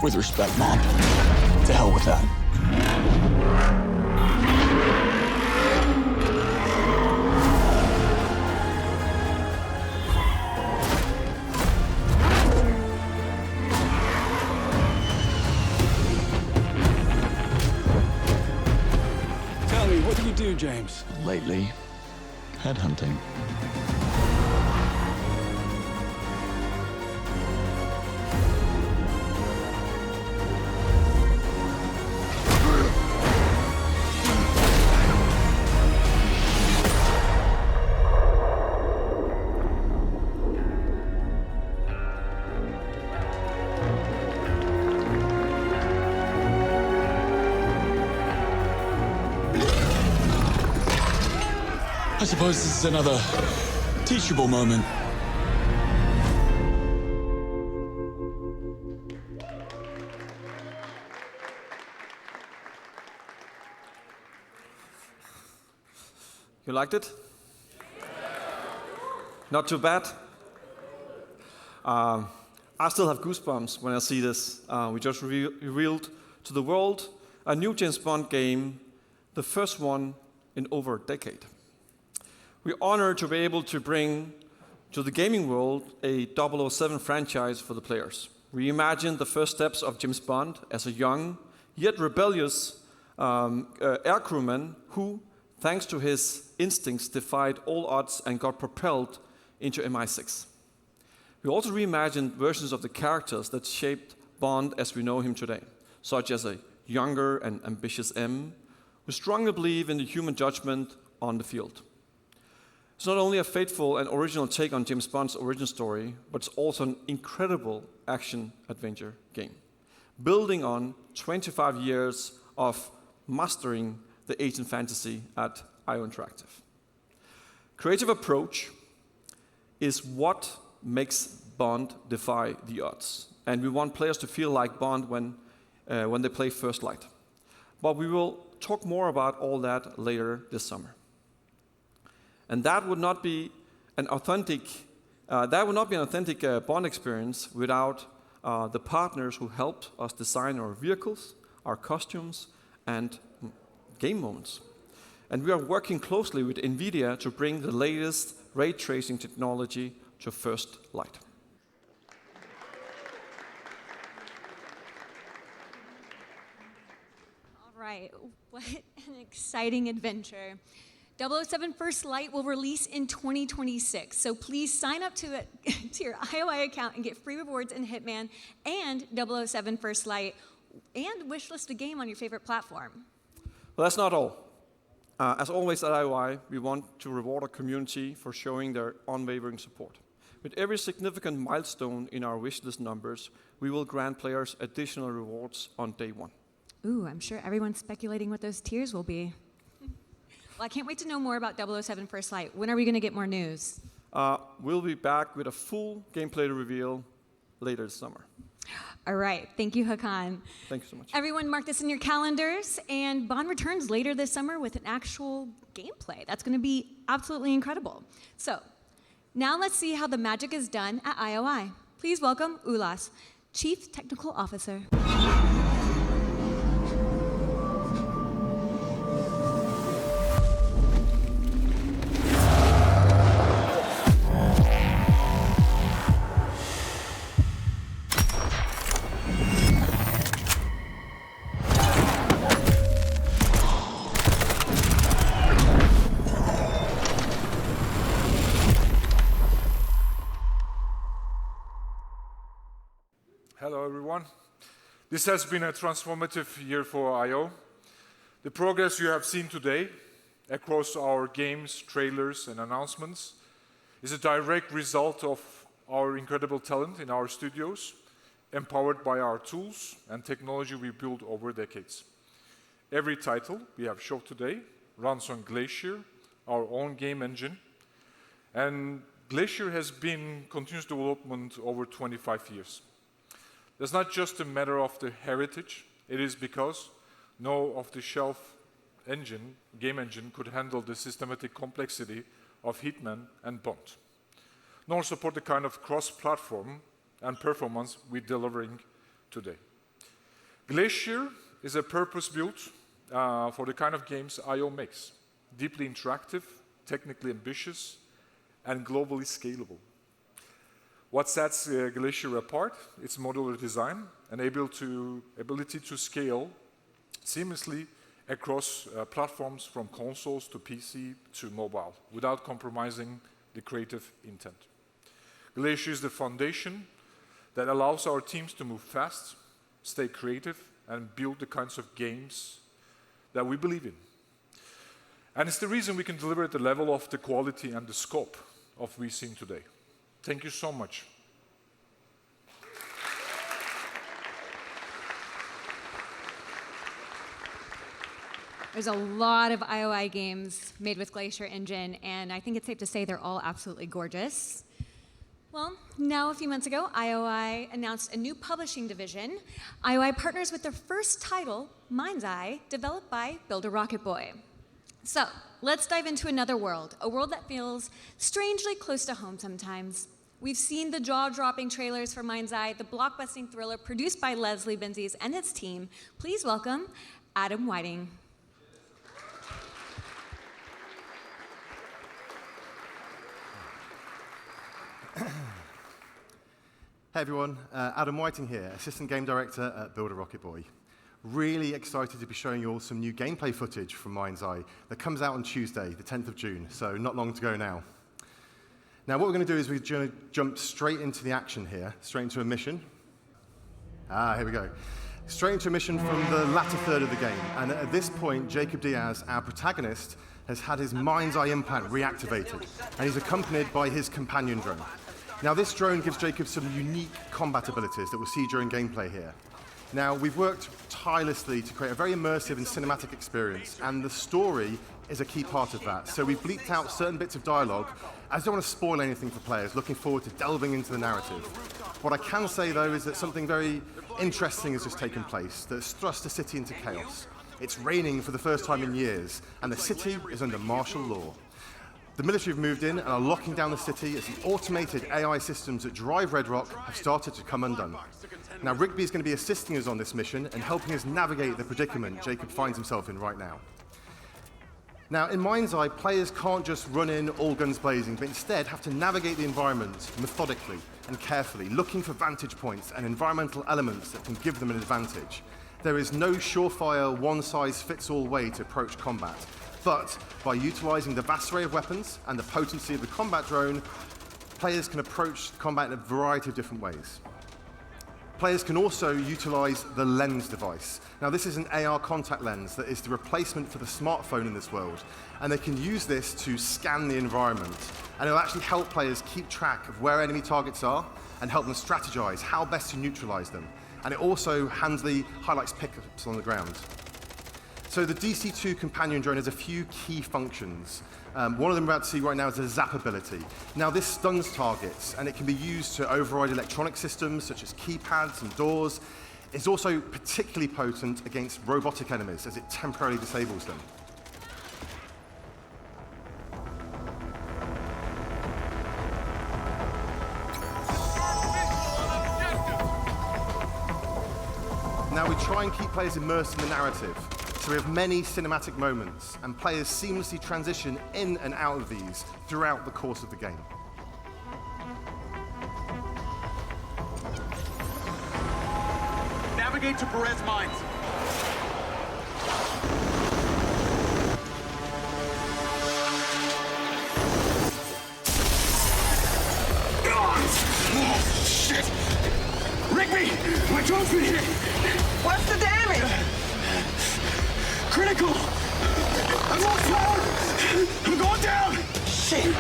With respect, Mom. To hell with that. Tell me, what do you do, James? Lately, headhunting. I suppose this is another teachable moment. You liked it? Not too bad? I still have goosebumps when I see this. We just revealed to the world a new James Bond game, the first one in over a decade. We're honored to be able to bring to the gaming world a 007 franchise for the players. We imagined the first steps of James Bond as a young, yet rebellious aircrewman who, thanks to his instincts, defied all odds and got propelled into MI6. We also reimagined versions of the characters that shaped Bond as we know him today, such as a younger and ambitious M, who strongly believe in the human judgment on the field. It's not only a faithful and original take on James Bond's origin story, but it's also an incredible action-adventure game, building on 25 years of mastering the agent fantasy at IO Interactive. Creative approach is what makes Bond defy the odds, and we want players to feel like Bond when they play First Light. But we will talk more about all that later this summer. And that would not be an authentic Bond experience without the partners who helped us design our vehicles, our costumes, and game moments. And we are working closely with NVIDIA to bring the latest ray tracing technology to First Light. All right, what an exciting adventure. 007 First Light will release in 2026, so please sign up to your IOI account and get free rewards in Hitman and 007 First Light, and wishlist a game on your favorite platform. Well, that's not all. As always at IOI, we want to reward our community for showing their unwavering support. With every significant milestone in our wishlist numbers, we will grant players additional rewards on day one. Ooh, I'm sure everyone's speculating what those tiers will be. Well, I can't wait to know more about 007 First Light. When are we going to get more news? We'll be back with a full gameplay reveal later this summer. All right. Thank you, Hakan. Thank you so much. Everyone mark this in your calendars. And Bond returns later this summer with an actual gameplay. That's going to be absolutely incredible. So now let's see how the magic is done at IOI. Please welcome Ulas, Chief Technical Officer. Hello, everyone. This has been a transformative year for I.O. The progress you have seen today across our games, trailers, and announcements is a direct result of our incredible talent in our studios, empowered by our tools and technology we built over decades. Every title we have showed today runs on Glacier, our own game engine, and Glacier has been continuous development over 25 years. That's not just a matter of the heritage, it is because no off-the-shelf engine, game engine, could handle the systematic complexity of Hitman and Bond, nor support the kind of cross-platform and performance we're delivering today. Glacier is a purpose-built for the kind of games I.O. makes, deeply interactive, technically ambitious, and globally scalable. What sets Glacier apart? Its modular design and ability to scale seamlessly across platforms from consoles to PC to mobile without compromising the creative intent. Glacier is the foundation that allows our teams to move fast, stay creative, and build the kinds of games that we believe in. And it's the reason we can deliver at the level of the quality and the scope of what we've seen today. Thank you so much. There's a lot of IOI games made with Glacier Engine, and I think it's safe to say they're all absolutely gorgeous. Well, now a few months ago, IOI announced a new publishing division. IOI partners with their first title, MindsEye, developed by Builder Rocket Boy. So, let's dive into another world, a world that feels strangely close to home sometimes. We've seen the jaw-dropping trailers for MindsEye, the blockbusting thriller produced by Leslie Benzies and his team. Please welcome Adam Whiting. Hey everyone, Adam Whiting here, Assistant Game Director at Builder Rocket Boy. Really excited to be showing you all some new gameplay footage from MindsEye that comes out on Tuesday, the 10th of June, so not long to go now. Now what we're going to do is we're going to jump straight into the action here, straight into a mission. Here we go. Straight into a mission from the latter third of the game, and at this point, Jacob Diaz, our protagonist, has had his MindsEye implant reactivated, and he's accompanied by his companion drone. Now this drone gives Jacob some unique combat abilities that we'll see during gameplay here. Now we've worked tirelessly to create a very immersive and cinematic experience, and the story is a key part of that. So we've bleeped out certain bits of dialogue. I don't want to spoil anything for players, looking forward to delving into the narrative. What I can say though is that something very interesting has just taken place that's thrust the city into chaos. It's raining for the first time in years, and the city is under martial law. The military have moved in and are locking down the city as the automated AI systems that drive Red Rock have started to come undone. Now Rigby is going to be assisting us on this mission and helping us navigate the predicament Jacob finds himself in right now. Now in MindsEye, players can't just run in all guns blazing, but instead have to navigate the environment methodically and carefully, looking for vantage points and environmental elements that can give them an advantage. There is no surefire, one-size-fits-all way to approach combat. But by utilizing the vast array of weapons and the potency of the combat drone, players can approach combat in a variety of different ways. Players can also utilize the lens device. Now this is an AR contact lens that is the replacement for the smartphone in this world, and they can use this to scan the environment, and it'll actually help players keep track of where enemy targets are and help them strategize how best to neutralize them. and it also handily highlights pickups on the ground. So the DC-2 companion drone has a few key functions. One of them we're about to see right now is a zap ability. Now this stuns targets, and it can be used to override electronic systems such as keypads and doors. It's also particularly potent against robotic enemies as it temporarily disables them. Now we try and keep players immersed in the narrative. So we have many cinematic moments, and players seamlessly transition in and out of these throughout the course of the game. Navigate to Perez Mines. Oh, shit! Rigby! My drone's been hit! What's the damage? Critical! I've lost power! I'm going down! Shit!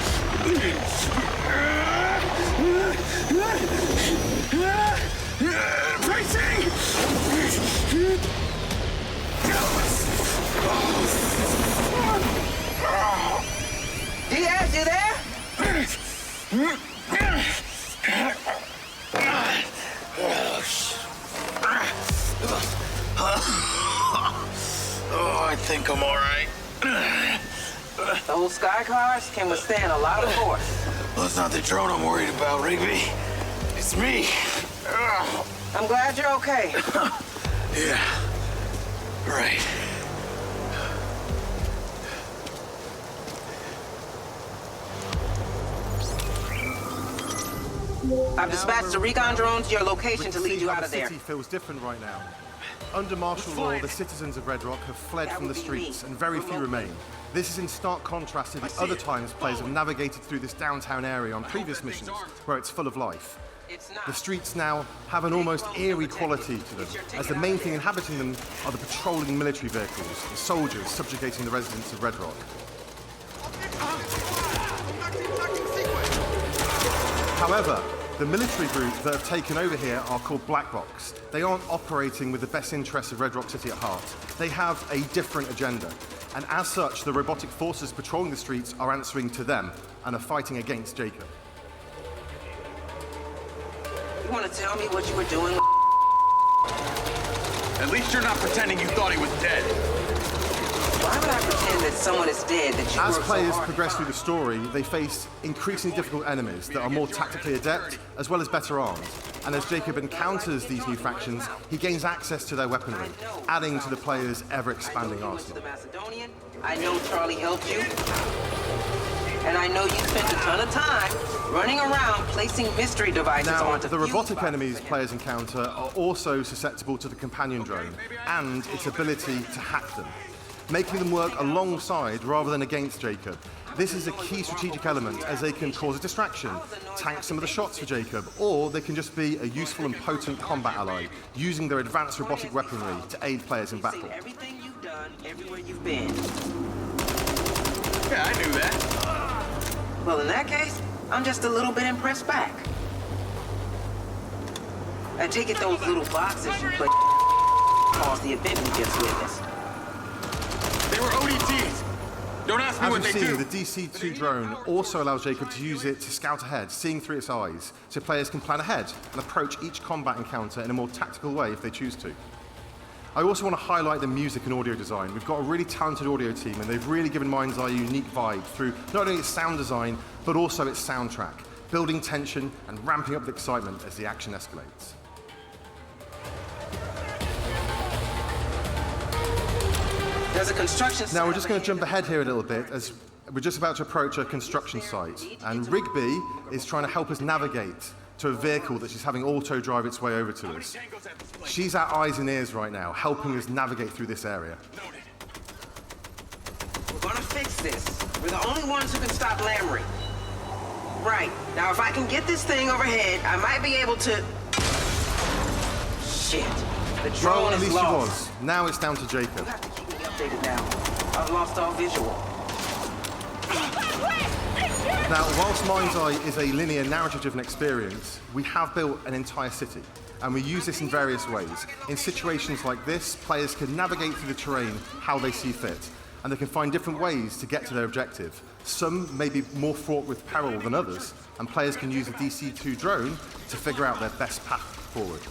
Bracing! Diaz, you there? Oh, I think I'm all right. Those sky cars can withstand a lot of force. Well, it's not the drone I'm worried about, Rigby. It's me. I'm glad you're okay. Yeah. Right. I've dispatched a recon drone to your location to lead you out of there. The city feels different right now. Under martial law, the citizens of Red Rock have fled from the streets, and very few remain. This is in stark contrast to the other times players have navigated through this downtown area on previous missions, where it's full of life. The streets now have an almost eerie quality to them, as the main thing inhabiting them are the patrolling military vehicles, the soldiers subjugating the residents of Red Rock. However, the military group that have taken over here are called Black Box. They aren't operating with the best interests of Red Rock City at heart. They have a different agenda. And as such, the robotic forces patrolling the streets are answering to them and are fighting against Jacob. You want to tell me what you were doing? At least you're not pretending you thought he was dead. Why would I pretend that someone is dead that you As worked players so hard progress to through the story, they face increasingly difficult enemies that are more tactically adept, as well as better armed. And as Jacob encounters these new factions, he gains access to their weaponry, adding to the player's ever-expanding arsenal. I know Charlie helped you. And I know you spent a ton of time running around placing mystery devices Now, onto the robotic enemies players encounter are also susceptible to the companion drone and its ability to hack them, making them work alongside rather than against Jacob. This is a key strategic element as they can cause a distraction, tank some of the shots for Jacob, or they can just be a useful and potent combat ally, using their advanced robotic weaponry to aid players in battle. Everything you've done, everywhere you've been. Yeah, I knew that. Well, in that case, I'm just a little bit impressed back. I take it those little boxes you put caused the event we just witnessed. They were ODTs. Don't ask me As what we've they seen, do. the DC-2 drone also allows Jacob to use it to scout ahead, seeing through its eyes, so players can plan ahead and approach each combat encounter in a more tactical way if they choose to. I also want to highlight the music and audio design. We've got a really talented audio team, and they've really given MindsEye a unique vibe through not only its sound design, but also its soundtrack, building tension and ramping up the excitement as the action escalates. There's a construction site. Now we're just going to jump ahead here a little bit as we're just about to approach a construction site, and Rigby is trying to help us navigate to a vehicle that she's having auto drive its way over to us. She's our eyes and ears right now, helping us navigate through this area. We're gonna fix this. We're the only ones who can stop Lamry. Right. Now, if I can get this thing overhead, I might be able to... Shit. The drone Well, at is least she lost. was. Now it's down to Jacob. You have to keep me updated now. I've lost all visual. Now, whilst MindsEye is a linear narrative-driven experience, we have built an entire city, and we use this in various ways. In situations like this, players can navigate through the terrain how they see fit, and they can find different ways to get to their objective. Some may be more fraught with peril than others, and players can use a DC-2 drone to figure out their best path forward.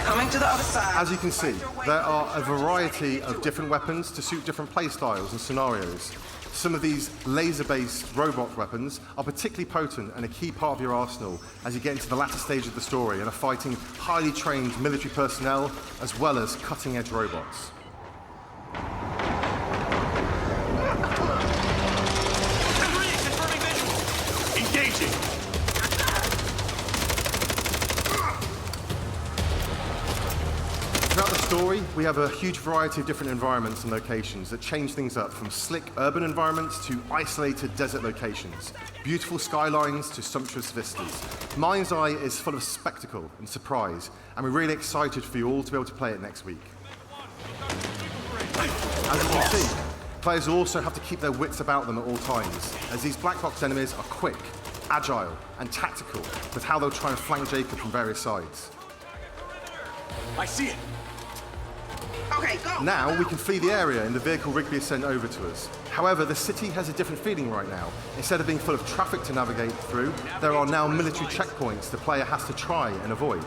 Coming to the other side. As you can see, there are a variety of different weapons to suit different playstyles and scenarios. Some of these laser-based robot weapons are particularly potent and a key part of your arsenal as you get into the latter stage of the story and are fighting highly trained military personnel as well as cutting-edge robots. Engaging! Throughout the story, we have a huge variety of different environments and locations that change things up, from slick urban environments to isolated desert locations, beautiful skylines to sumptuous vistas. MindsEye is full of spectacle and surprise, and we're really excited for you all to be able to play it next week. As you can see, players also have to keep their wits about them at all times, as these black box enemies are quick, agile, and tactical with how they'll try and flank Jacob from various sides. I see it. Okay, go. Now we can flee the area in the vehicle Rigby sent over to us. However, the city has a different feeling right now. Instead of being full of traffic to navigate through, there are now military checkpoints the player has to try and avoid.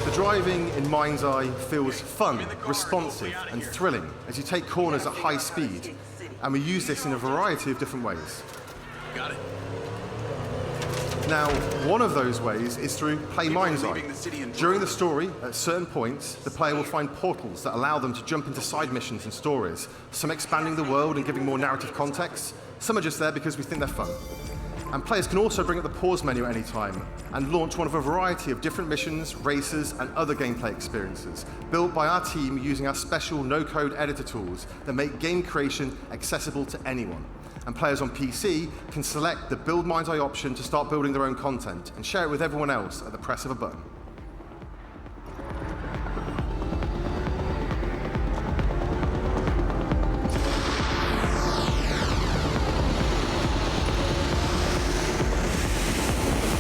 The driving in MindsEye feels fun, responsive, and thrilling as you take corners at high speed, and we use this in a variety of different ways. Got it. Now, one of those ways is through Play MindsEye. During the story, at certain points, the player will find portals that allow them to jump into side missions and stories, some expanding the world and giving more narrative context, some are just there because we think they're fun. And players can also bring up the pause menu at any time and launch one of a variety of different missions, races, and other gameplay experiences, built by our team using our special no-code editor tools that make game creation accessible to anyone. And players on PC can select the Build MindsEye option to start building their own content and share it with everyone else at the press of a button.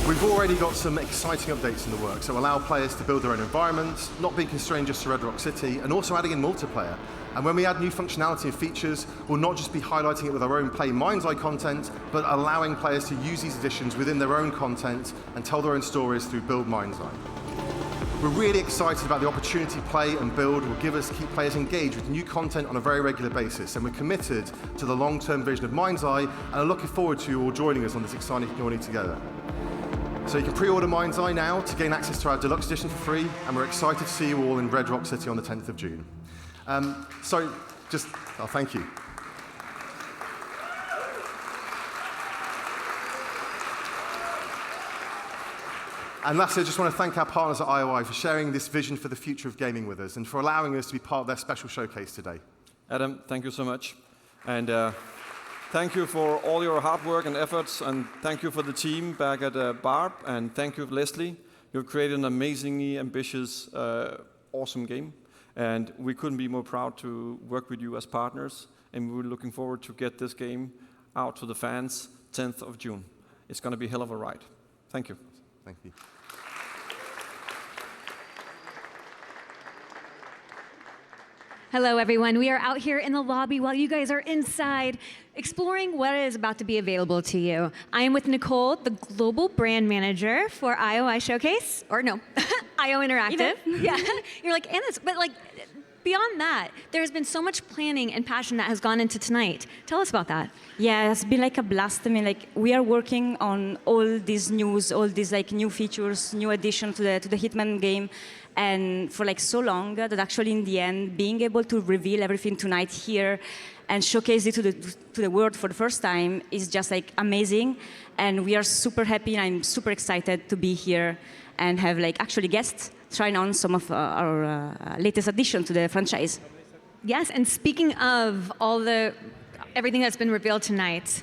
We've already got some exciting updates in the works that will allow players to build their own environments, not being constrained just to Red Rock City, and also adding in multiplayer. And when we add new functionality and features, we'll not just be highlighting it with our own Play MindsEye content, but allowing players to use these additions within their own content and tell their own stories through Build MindsEye. We're really excited about the opportunity Play and Build will give us to keep players engaged with new content on a very regular basis, and we're committed to the long-term vision of MindsEye and are looking forward to you all joining us on this exciting journey together. So you can pre-order MindsEye now to gain access to our deluxe edition for free, and we're excited to see you all in Red Rock City on the 10th of June. Thank you. And lastly, I just want to thank our partners at IOI for sharing this vision for the future of gaming with us and for allowing us to be part of their special showcase today. Adam, thank you so much. And thank you for all your hard work and efforts, and thank you for the team back at Barb, and thank you, Leslie. You've created an amazingly ambitious, awesome game, and we couldn't be more proud to work with you as partners, and we're looking forward to get this game out to the fans 10th of June. It's going to be a hell of a ride. Thank you. Thank you. Hello, everyone. We are out here in the lobby while you guys are inside exploring what is about to be available to you. I am with Nicole, the global brand manager for IOI Showcase, or no, IO Interactive. Yeah, you're like, and this, but like, beyond that, there has been so much planning and passion that has gone into tonight. Tell us about that. Yeah, it's been like a blast. I mean, like, we are working on all these news, all these like new features, new addition to the Hitman game, and for like so long that actually in the end, being able to reveal everything tonight here and showcase it to the world for the first time is just like amazing. And we are super happy, and I'm super excited to be here and have like actually guests trying on some of our latest addition to the franchise. Yes, and speaking of everything that's been revealed tonight,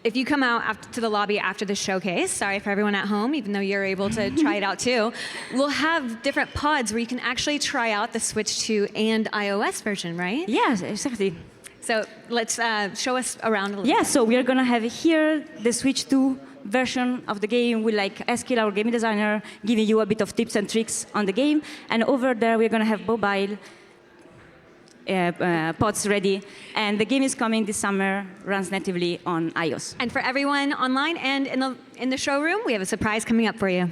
if you come out to the lobby after the showcase, sorry for everyone at home, even though you're able to try it out too, we'll have different pods where you can actually try out the Switch 2 and iOS version, right? Yes, exactly. So let's show us around a little bit. Yeah, so we are going to have here the Switch 2 version of the game with like Eskil, our game designer, giving you a bit of tips and tricks on the game. And over there, we're going to have mobile pods ready, and the game is coming this summer, runs natively on iOS. And for everyone online and in the showroom, we have a surprise coming up for you.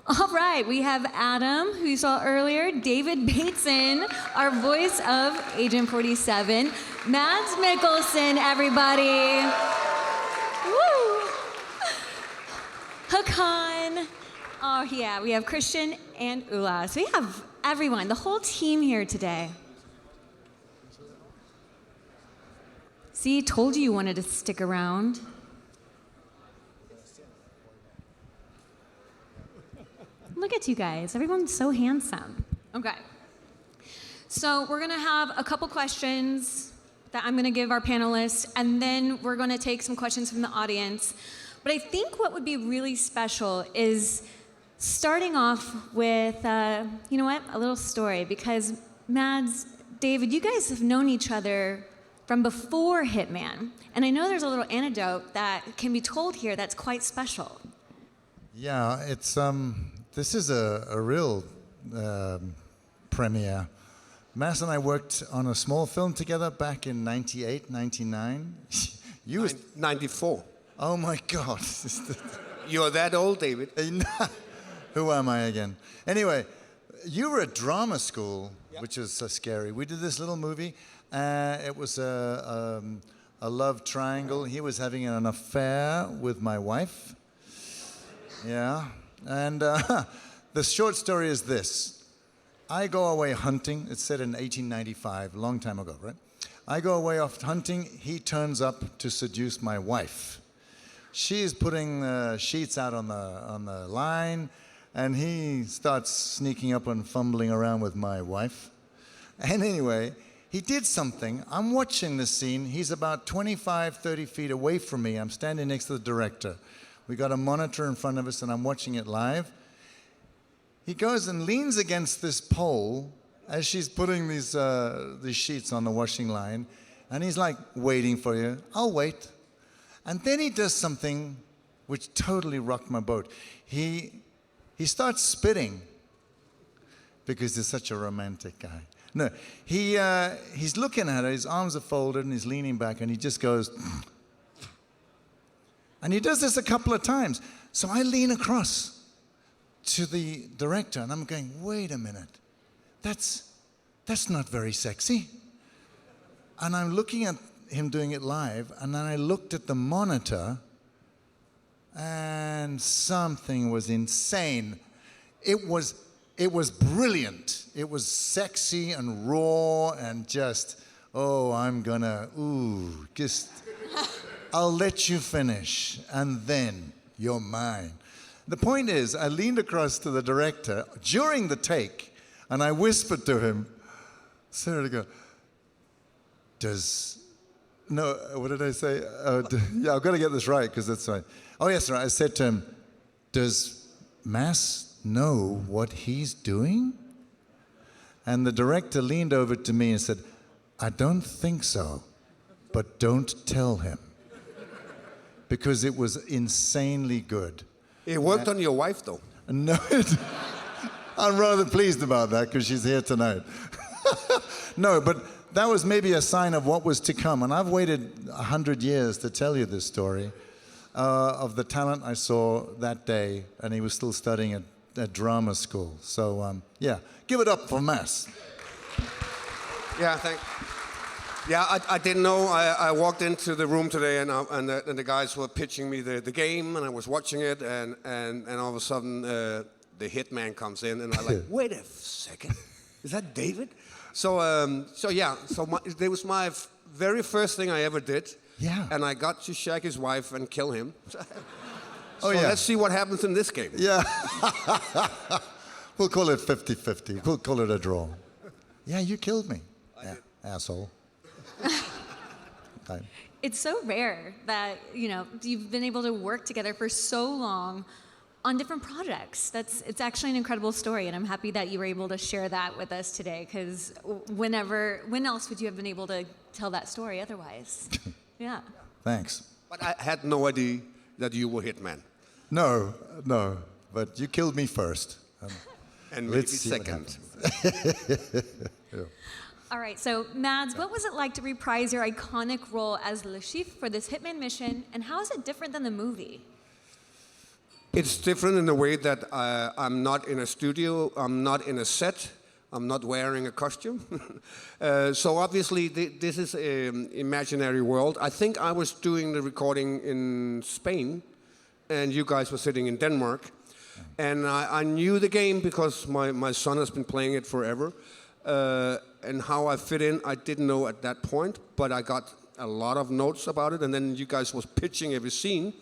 All right, we have Adam, who you saw earlier, David Bateson, our voice of Agent 47, Mads Mikkelsen, everybody. Woo! Hakan. Oh, yeah, we have Christian and Ula. So we have everyone, the whole team here today. See, told you wanted to stick around. Look at you guys. Everyone's so handsome. Okay. So we're going to have a couple questions that I'm going to give our panelists, and then we're going to take some questions from the audience. But I think what would be really special is starting off with, you know what, a little story. Because Mads, David, you guys have known each other from before Hitman. And I know there's a little anecdote that can be told here that's quite special. Yeah, it's this is a real premiere. Mads and I worked on a small film together back in 98, 99. You was 94. Oh my God. You're that old, David. Who am I again? Anyway, you were at drama school, which is so scary. We did this little movie. It was a love triangle. He was having an affair with my wife. Yeah. And the short story is this. I go away hunting. It's set in 1895, a long time ago, right? I go away off hunting. He turns up to seduce my wife. She's putting the sheets out on the line, and he starts sneaking up and fumbling around with my wife. And anyway, he did something. I'm watching this scene. He's about 25, 30 feet away from me. I'm standing next to the director. We got a monitor in front of us, and I'm watching it live. He goes and leans against this pole as she's putting these sheets on the washing line, and he's like, waiting for you. I'll wait. And then he does something which totally rocked my boat. He starts spitting because he's such a romantic guy. No, he's looking at her, his arms are folded, and he's leaning back, and he just goes, and he does this a couple of times. So I lean across to the director, and I'm going, wait a minute, that's not very sexy. And I'm looking at him doing it live, and then I looked at the monitor, and something was insane. It was brilliant. It was sexy and raw and just, I'll let you finish, and then you're mine. The point is, I leaned across to the director during the take, and I whispered to him, Sarah, go, what did I say? Yeah, I've got to get this right, because that's right. Oh, yes, right. I said to him, does Mads know what he's doing? And the director leaned over to me and said, I don't think so, but don't tell him. Because it was insanely good. It worked on your wife, though. No, I'm rather pleased about that, because she's here tonight. No, but that was maybe a sign of what was to come. And I've waited 100 years to tell you this story of the talent I saw that day, and he was still studying at drama school. So, yeah, give it up for Mads. Yeah, thanks. Yeah, I didn't know. I walked into the room today, and the guys were pitching me the game, and I was watching it, and all of a sudden the Hitman comes in, and I'm like, wait a second, is that David? So yeah, it was my very first thing I ever did. Yeah. And I got to shag his wife and kill him. Oh, So yeah. let's see what happens in this game. Yeah. We'll call it 50-50. We'll call it a draw. Yeah, you killed me. Yeah, asshole. Okay. It's so rare that, you know, you've been able to work together for so long on different projects. It's actually an incredible story, and I'm happy that you were able to share that with us today, because when else would you have been able to tell that story otherwise? Yeah. Thanks. But I had no idea that you were Hitman. No, but you killed me first. And maybe second. Yeah. All right, so Mads, what was it like to reprise your iconic role as Le Chiffre for this Hitman mission, and how is it different than the movie? It's different in the way that I'm not in a studio, I'm not in a set, I'm not wearing a costume. So obviously this is an imaginary world. I think I was doing the recording in Spain, and you guys were sitting in Denmark. And I knew the game because my son has been playing it forever. And how I fit in, I didn't know at that point, but I got a lot of notes about it, and then you guys was pitching every scene.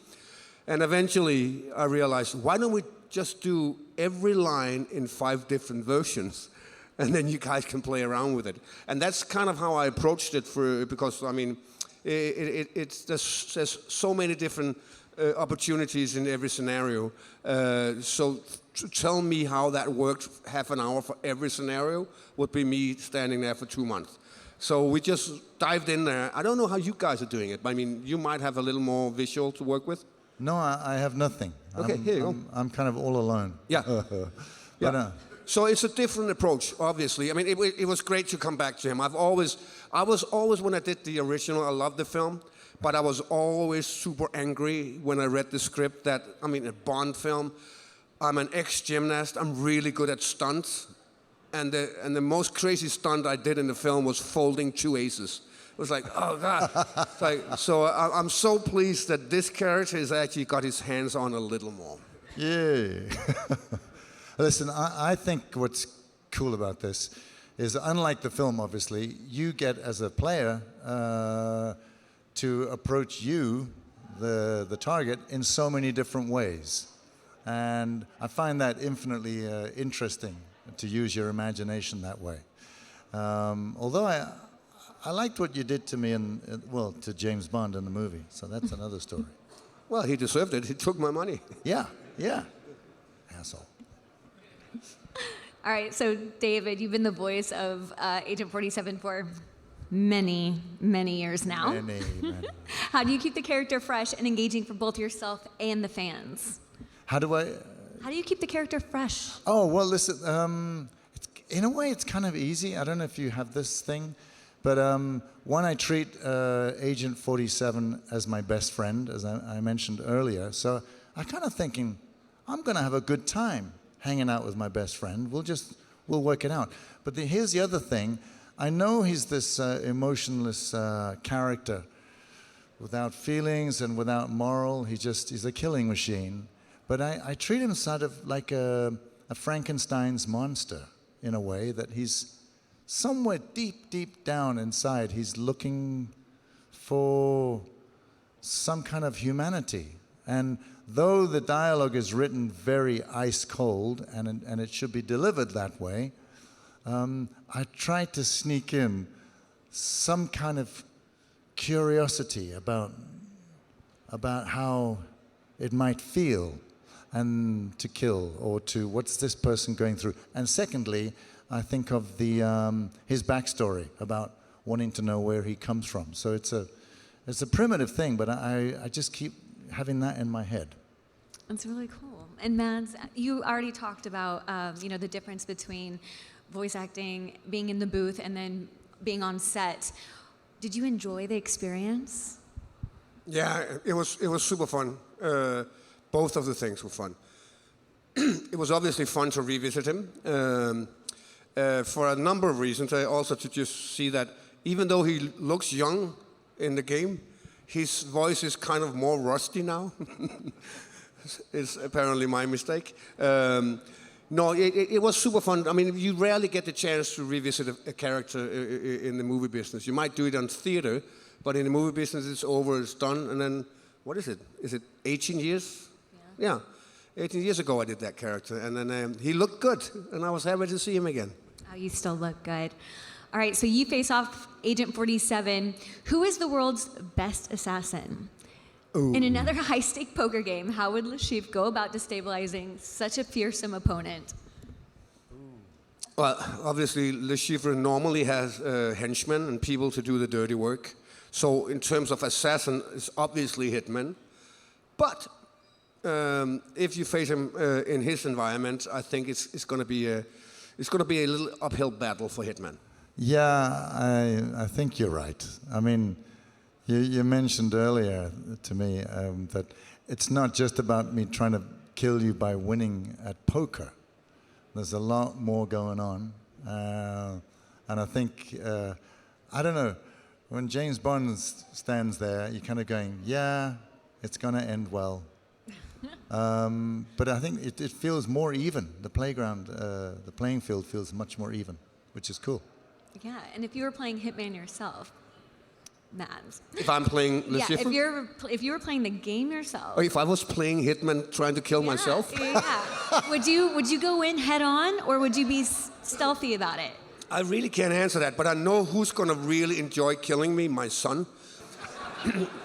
And eventually I realized, why don't we just do every line in 5 different versions, and then you guys can play around with it. And that's kind of how I approached it, because I mean, there's so many different opportunities in every scenario. So to tell me how that worked half an hour for every scenario would be me standing there for 2 months. So we just dived in there. I don't know how you guys are doing it, but I mean, you might have a little more visual to work with. No, I have nothing. Okay, here you go. I'm kind of all alone. Yeah. But, so it's a different approach, obviously. I mean, it was great to come back to him. I was always, when I did the original, I loved the film, but I was always super angry when I read the script that, I mean, a Bond film, I'm an ex-gymnast, I'm really good at stunts, and the most crazy stunt I did in the film was folding 2 aces. It was like, oh God. So I'm so pleased that this character has actually got his hands on a little more. Yeah. Listen, I think what's cool about this is, unlike the film, obviously, you get, as a player, to approach you, the target, in so many different ways. And I find that infinitely interesting, to use your imagination that way. Although I liked what you did to me, to James Bond in the movie, so that's another story. Well, he deserved it. He took my money. Yeah. Asshole. All right, so David, you've been the voice of Agent 47 for many, many years now. Many. How do you keep the character fresh and engaging for both yourself and the fans? How do you keep the character fresh? Oh, well, listen, in a way, it's kind of easy. I don't know if you have this thing, but one, I treat Agent 47 as my best friend, as I mentioned earlier. So I'm kind of thinking, I'm going to have a good time hanging out with my best friend. We'll work it out. But here's the other thing. I know he's this emotionless character without feelings and without moral. He's a killing machine. But I treat him sort of like a Frankenstein's monster, in a way, that he's somewhere deep, deep down inside. He's looking for some kind of humanity. And though the dialogue is written very ice cold, and it should be delivered that way, I try to sneak in some kind of curiosity about how it might feel and to kill, or to what's this person going through. And secondly, I think of his backstory about wanting to know where he comes from. So it's a primitive thing, but I just keep having that in my head. That's really cool. And Mads, you already talked about the difference between voice acting, being in the booth, and then being on set. Did you enjoy the experience? Yeah, it was super fun. Both of the things were fun. It was obviously fun to revisit him for a number of reasons. I also to just see that even though he looks young in the game, his voice is kind of more rusty now. It's apparently my mistake. No, it was super fun. I mean, you rarely get the chance to revisit a character in the movie business. You might do it on theater, But in the movie business, it's over, it's done, and then, what is it? Is it 18 years? Yeah. 18 years ago I did that character, and then he looked good, and I was happy to see him again. Oh, you still look good. All right, so you face off Agent 47. Who is the world's best assassin? Ooh. In another high-stake poker game, how would Le Chiffre go about destabilizing such a fearsome opponent? Well, obviously, Le Chiffre normally has henchmen and people to do the dirty work. So in terms of assassin, it's obviously Hitman. But if you face him in his environment, I think it's going to be a little uphill battle for Hitman. Yeah, I think you're right. I mean, you mentioned earlier to me that it's not just about me trying to kill you by winning at poker. There's a lot more going on. And I think, I don't know, when James Bond stands there, you're kind of going, yeah, it's going to end well. But I think it feels more even. The playground, the playing field feels much more even, which is cool. Yeah, and if you were playing Hitman yourself, Mads. If I'm playing Le Chiffre? If you were playing the game yourself. Or if I was playing Hitman trying to kill myself? Yeah. Would you go in head on, or would you be stealthy about it? I really can't answer that, but I know who's going to really enjoy killing me, my son.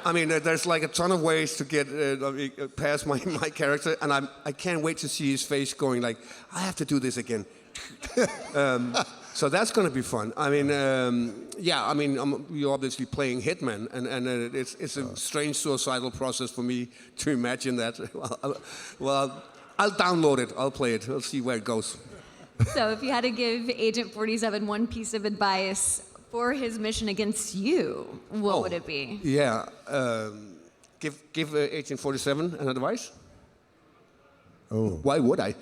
I mean, there's like a ton of ways to get past my character, and I can't wait to see his face going like, I have to do this again. So that's going to be fun. I mean, you're obviously playing Hitman, and it's a strange suicidal process for me to imagine that. Well, I'll download it. I'll play it. I'll see where it goes. So if you had to give Agent 47 one piece of advice for his mission against you, what would it be? Yeah, give Agent 47 an advice? Oh. Why would I?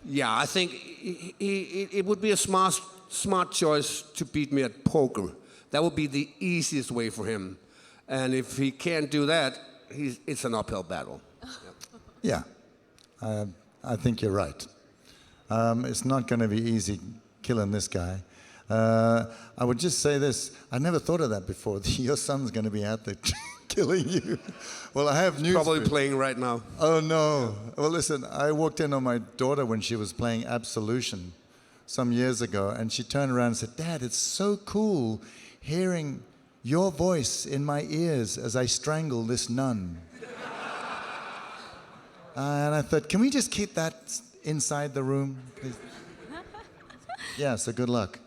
Yeah, I think it would be a smart choice to beat me at poker. That would be the easiest way for him. And if he can't do that, it's an uphill battle. Yeah, I think you're right. It's not going to be easy killing this guy. I would just say this. I never thought of that before. Your son's going to be out there killing you. Well, I have news. Probably playing right now. Oh, no. Well, listen, I walked in on my daughter when she was playing Absolution some years ago, and she turned around and said, Dad, it's so cool hearing your voice in my ears as I strangle this nun. And I thought, can we just keep that inside the room, please? Yeah, so good luck.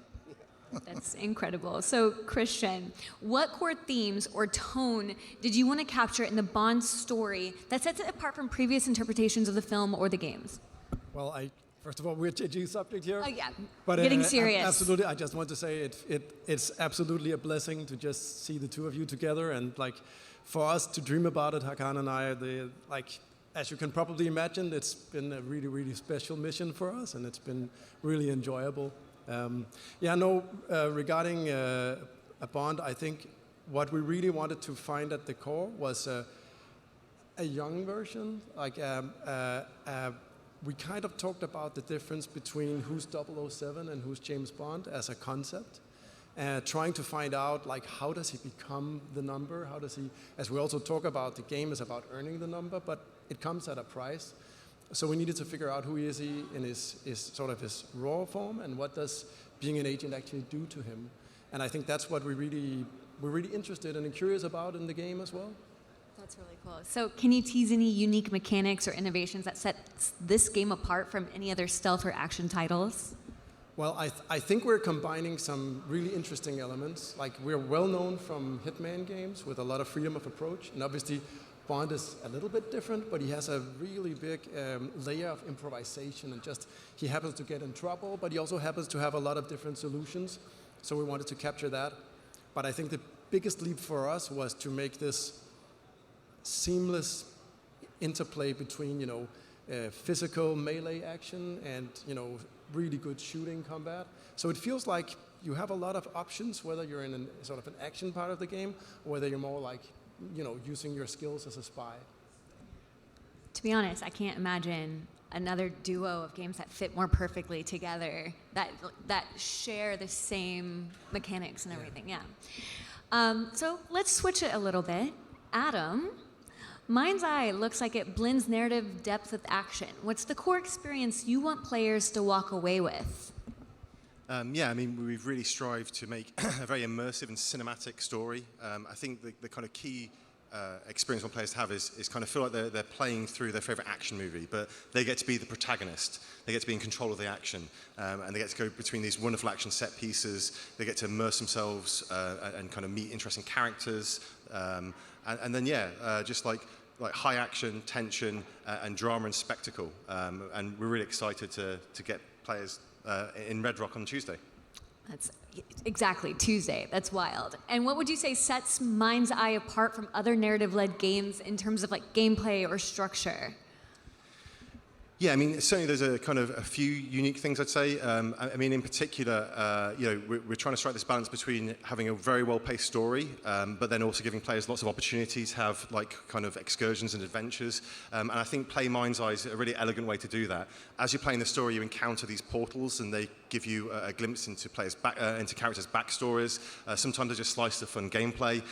That's incredible. So, Christian, what core themes or tone did you want to capture in the Bond story that sets it apart from previous interpretations of the film or the games? Well, first of all, we're changing subject here. Oh, yeah. But, Getting serious. Absolutely. I just want to say it's absolutely a blessing to just see the two of you together, and like for us to dream about it, Hakan and I, as you can probably imagine, it's been a really, really special mission for us, and it's been really enjoyable. Regarding a Bond, I think what we really wanted to find at the core was a young version. We kind of talked about the difference between who's 007 and who's James Bond as a concept, trying to find out how does he become the number? How does he, as we also talk about, the game is about earning the number, but it comes at a price. So we needed to figure out who is he in his raw form, and what does being an agent actually do to him. And I think that's what we're really interested and curious about in the game as well. That's really cool. So can you tease any unique mechanics or innovations that set this game apart from any other stealth or action titles? Well, I think we're combining some really interesting elements. We're well known from Hitman games with a lot of freedom of approach, and obviously Bond is a little bit different, but he has a really big layer of improvisation, and he happens to get in trouble, but he also happens to have a lot of different solutions. So we wanted to capture that. But I think the biggest leap for us was to make this seamless interplay between, physical melee action and, really good shooting combat. So it feels like you have a lot of options, whether you're in an action part of the game, or whether you're more using your skills as a spy. To be honest, I can't imagine another duo of games that fit more perfectly together, that share the same mechanics and everything. Yeah. So let's switch it a little bit. Adam, MindsEye looks like it blends narrative depth with action. What's the core experience you want players to walk away with? Yeah, I mean, we've really strived to make a very immersive and cinematic story. I think the kind of key experience one players have is kind of feel like they're playing through their favorite action movie, but they get to be the protagonist. They get to be in control of the action, and they get to go between these wonderful action set pieces. They get to immerse themselves and kind of meet interesting characters, and then just like high action, tension, and drama and spectacle. And we're really excited to get players in Red Rock on Tuesday. That's exactly Tuesday. That's wild. And what would you say sets MindsEye apart from other narrative-led games in terms of like gameplay or structure? Yeah, I mean, certainly there's a kind of a few unique things, I'd say. I mean, in particular, we're trying to strike this balance between having a very well-paced story, but then also giving players lots of opportunities to have like kind of excursions and adventures. And I think Play MindsEye is a really elegant way to do that. As you're playing the story, you encounter these portals, and they give you a glimpse into into characters' backstories. Sometimes they're just slice of fun gameplay.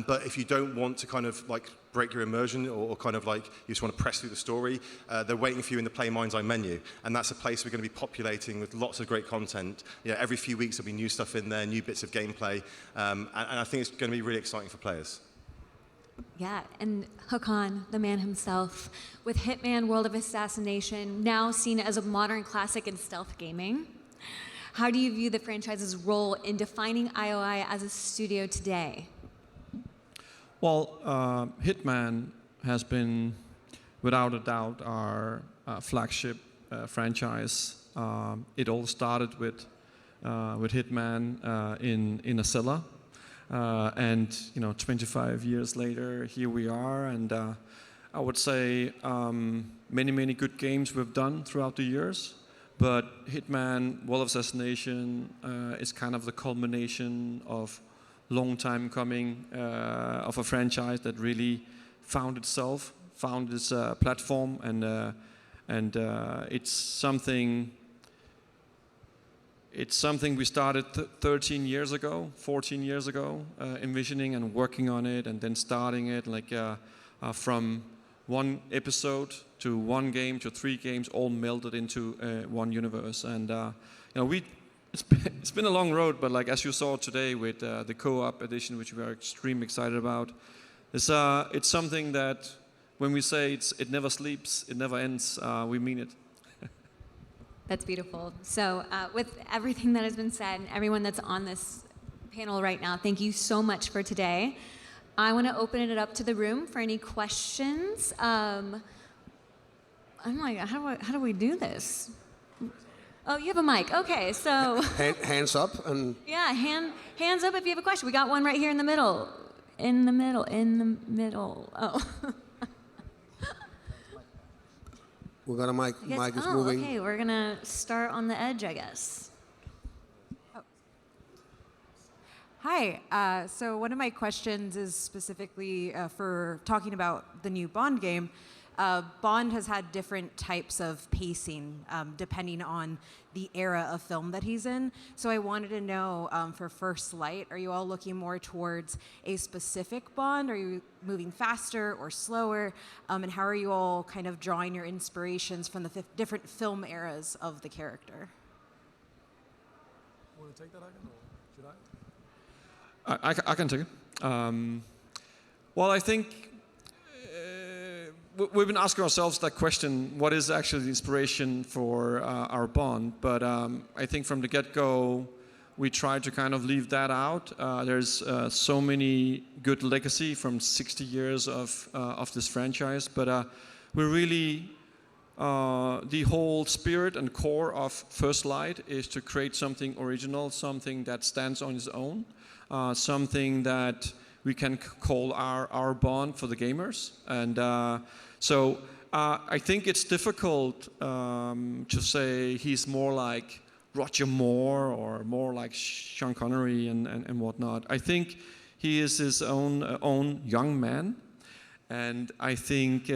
But if you don't want to kind of like break your immersion or kind of like you just want to press through the story, they're waiting for you in the Play MindsEye menu. And that's a place we're going to be populating with lots of great content. Every few weeks there'll be new stuff in there, new bits of gameplay. And I think it's going to be really exciting for players. Yeah, and Hakan, the man himself, with Hitman World of Assassination, now seen as a modern classic in stealth gaming. How do you view the franchise's role in defining IOI as a studio today? Well, Hitman has been, without a doubt, our flagship franchise. It all started with Hitman in a cellar, and 25 years later, here we are. And I would say many good games we've done throughout the years. But Hitman World of Assassination is kind of the culmination of long time coming of a franchise that really found itself, found its platform, and it's something we started 13 years ago, 14 years ago, envisioning and working on it, and then starting it like from one episode to one game to 3 games, all melded into one universe. And it's been a long road, but like as you saw today with the co-op edition, which we are extremely excited about, it's something that when we say it never sleeps, it never ends, we mean it. That's beautiful. So with everything that has been said and everyone that's on this panel right now, thank you so much for today. I want to open it up to the room for any questions. I'm like, how do we do this? Oh, you have a mic. Okay, so hands up and yeah, hands up if you have a question. We got one right here in the middle. In the middle. Oh. We got a mic. Mic is moving. Okay, we're gonna start on the edge, I guess. Hi. So one of my questions is specifically for talking about the new Bond game. Bond has had different types of pacing depending on the era of film that he's in. So I wanted to know, for First Light, are you all looking more towards a specific Bond? Are you moving faster or slower? And how are you all kind of drawing your inspirations from the different film eras of the character? Want to take that, Hakan, or should I? I can take it. Well, I think we've been asking ourselves that question, what is actually the inspiration for our Bond? But I think from the get-go, we tried to kind of leave that out. There's so many good legacy from 60 years of this franchise, but we're really, the whole spirit and core of First Light is to create something original, something that stands on its own, something that we can call our Bond for the gamers. And so I think it's difficult to say he's more like Roger Moore or more like Sean Connery and whatnot. I think he is his own young man, and I think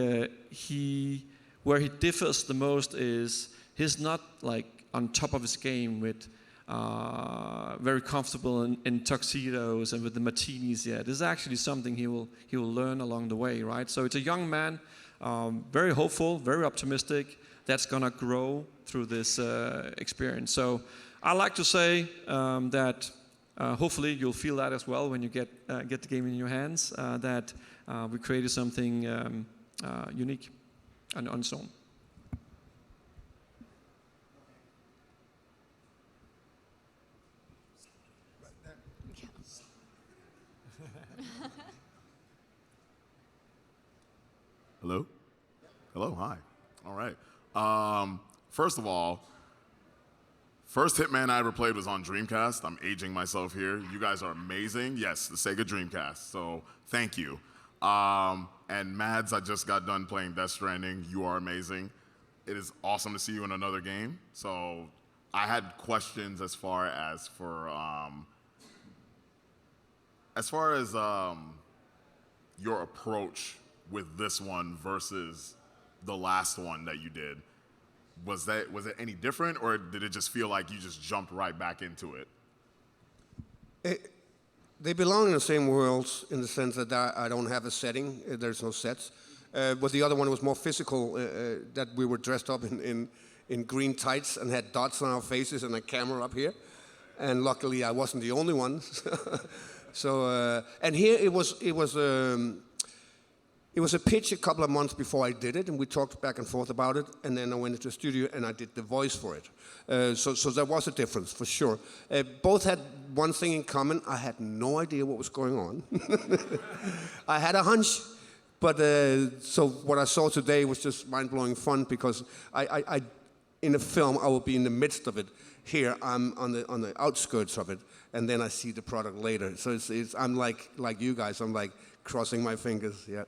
he Where he differs the most is he's not like on top of his game with very comfortable in tuxedos and with the martinis yet. This is actually something he will learn along the way, right? So it's a young man, very hopeful, very optimistic, that's gonna grow through this experience. So I like to say that hopefully you'll feel that as well when you get the game in your hands, that we created something unique and on its own. Hello? Hello, hi. All right. First of all, first Hitman I ever played was on Dreamcast. I'm aging myself here. You guys are amazing. Yes, the Sega Dreamcast, so thank you. And Mads, I just got done playing Death Stranding. You are amazing. It is awesome to see you in another game. So I had questions as far as your approach with this one versus the last one that you did. Was it any different, or did it just feel like you just jumped right back into it? They belong in the same worlds in the sense that I don't have a setting. There's no sets. But the other one was more physical, that we were dressed up in green tights and had dots on our faces and a camera up here. And luckily I wasn't the only one. So, and here it was a pitch a couple of months before I did it, and we talked back and forth about it, and then I went into the studio and I did the voice for it. So there was a difference, for sure. Both had one thing in common. I had no idea what was going on. I had a hunch, but so what I saw today was just mind-blowing fun, because I in a film, I will be in the midst of it. Here, I'm on the outskirts of it, and then I see the product later. So I'm like you guys, I'm like crossing my fingers, yeah.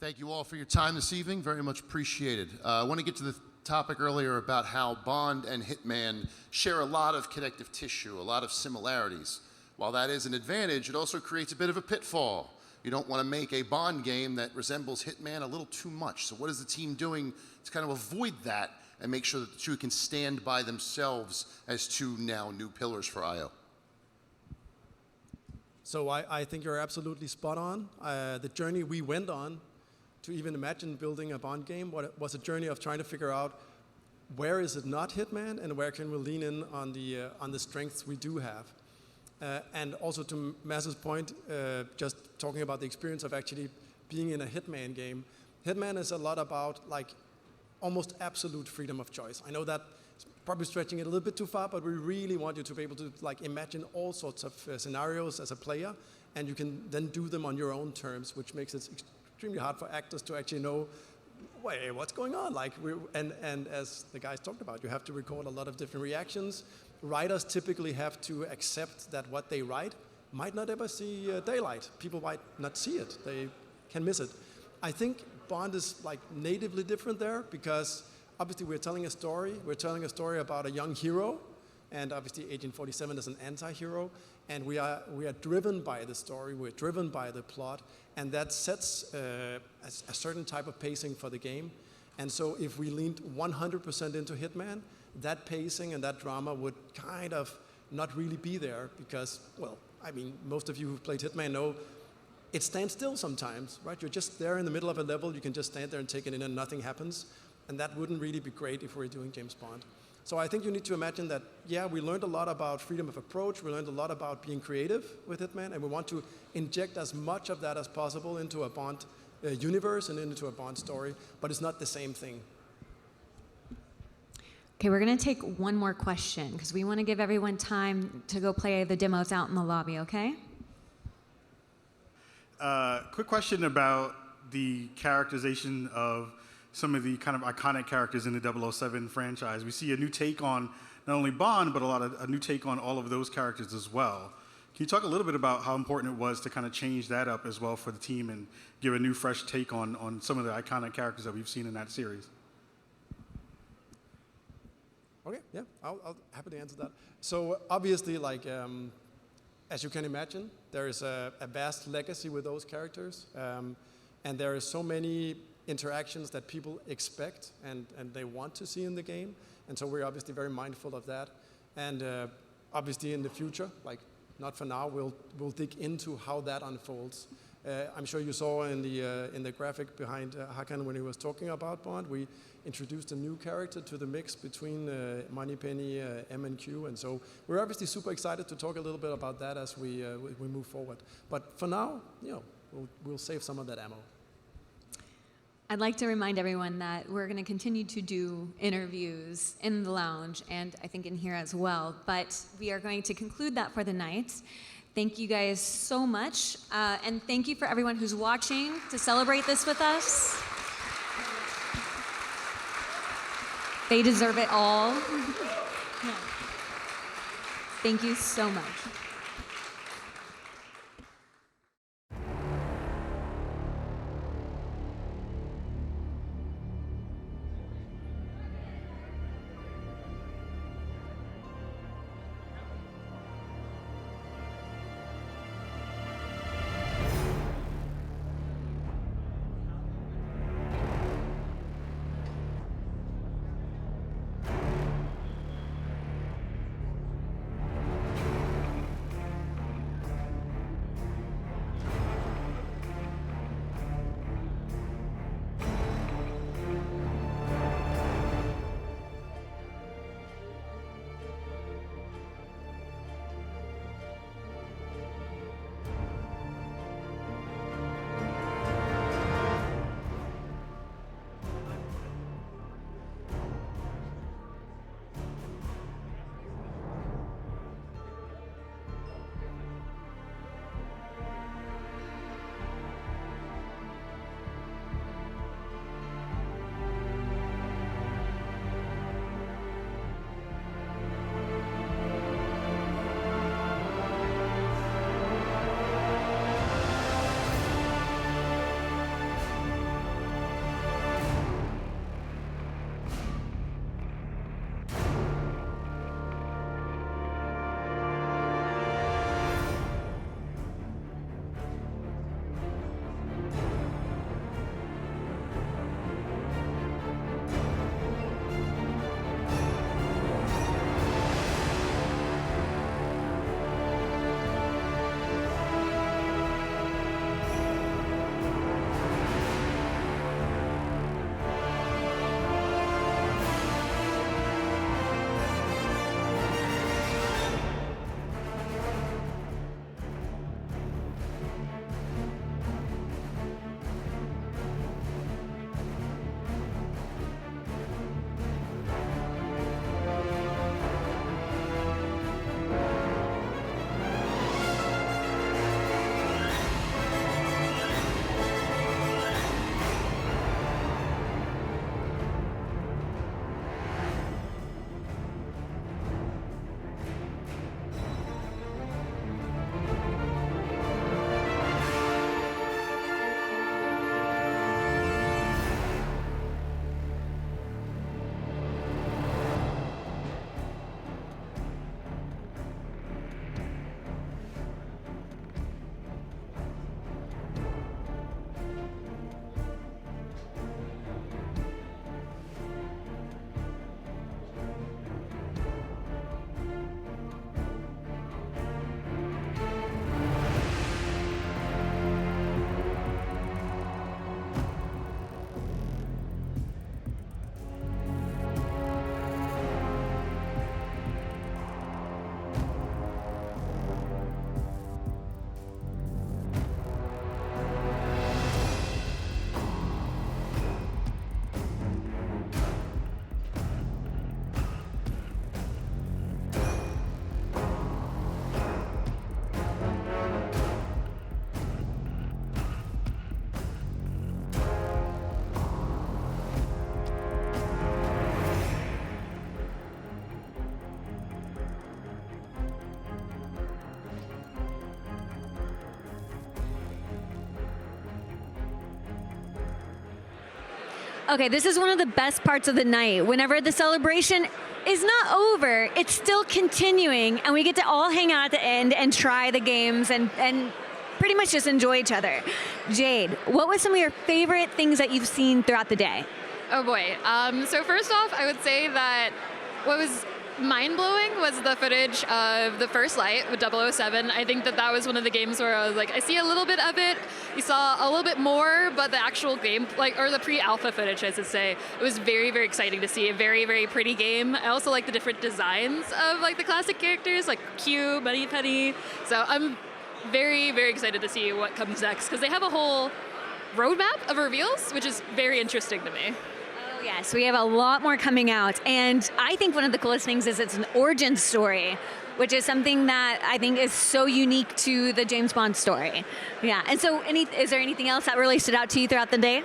Thank you all for your time this evening. Very much appreciated. I want to get to the topic earlier about how Bond and Hitman share a lot of connective tissue, a lot of similarities. While that is an advantage, it also creates a bit of a pitfall. You don't want to make a Bond game that resembles Hitman a little too much. So what is the team doing to kind of avoid that and make sure that the two can stand by themselves as two now new pillars for IO? So I think you're absolutely spot on. The journey we went on to even imagine building a Bond game was a journey of trying to figure out where is it not Hitman and where can we lean in on the strengths we do have. And also to Mads's point, just talking about the experience of actually being in a Hitman game. Hitman is a lot about like almost absolute freedom of choice. I know that probably stretching it a little bit too far, but we really want you to be able to like imagine all sorts of scenarios as a player, and you can then do them on your own terms, which makes it extremely hard for actors to actually know, wait, what's going on? Like, and as the guys talked about, you have to record a lot of different reactions. Writers typically have to accept that what they write might not ever see daylight. People might not see it. They can miss it. I think Bond is like natively different there because obviously we're telling a story. We're telling a story about a young hero, and obviously Agent 47 is an anti-hero, and we are driven by the story. We're driven by the plot, and that sets a certain type of pacing for the game. And so if we leaned 100% into Hitman, that pacing and that drama would kind of not really be there because, well, I mean, most of you who've played Hitman know it stands still sometimes, right? You're just there in the middle of a level, you can just stand there and take it in and nothing happens. And that wouldn't really be great if we were doing James Bond. So I think you need to imagine that, yeah, we learned a lot about freedom of approach, we learned a lot about being creative with Hitman, and we want to inject as much of that as possible into a Bond universe and into a Bond story, but it's not the same thing. Okay, we're going to take one more question because we want to give everyone time to go play the demos out in the lobby, okay? Quick question about the characterization of some of the kind of iconic characters in the 007 franchise. We see a new take on not only Bond, but a new take on all of those characters as well. Can you talk a little bit about how important it was to kind of change that up as well for the team and give a new, fresh take on some of the iconic characters that we've seen in that series? Okay, yeah, I'll happy to answer that. So obviously, like as you can imagine, there is a vast legacy with those characters, and there are so many interactions that people expect and they want to see in the game, and so we're obviously very mindful of that. And obviously in the future, like not for now, we'll dig into how that unfolds. I'm sure you saw in the graphic behind Hakan when he was talking about Bond, we introduced a new character to the mix between Moneypenny, M and Q, and so we're obviously super excited to talk a little bit about that as we move forward. But for now, we'll save some of that ammo. I'd like to remind everyone that we're going to continue to do interviews in the lounge and I think in here as well, but we are going to conclude that for the night. Thank you guys so much, and thank you for everyone who's watching to celebrate this with us. They deserve it all. Thank you so much. Okay, this is one of the best parts of the night. Whenever the celebration is not over. It's still continuing, and we get to all hang out at the end and try the games and pretty much just enjoy each other. Jade, what was some of your favorite things that you've seen throughout the day? Oh boy. So first off, I would say that what was mind-blowing was the footage of the first light with 007. I think that was one of the games where I was like, I see a little bit of it. You saw a little bit more, but the actual game, or the pre-alpha footage, I should say, it was very, very exciting to see. A very, very pretty game. I also like the different designs of the classic characters, like Q, Moneypenny. So I'm very, very excited to see what comes next, because they have a whole roadmap of reveals, which is very interesting to me. Oh yes, we have a lot more coming out, and I think one of the coolest things is it's an origin story, which is something that I think is so unique to the James Bond story. Yeah, and so is there anything else that really stood out to you throughout the day?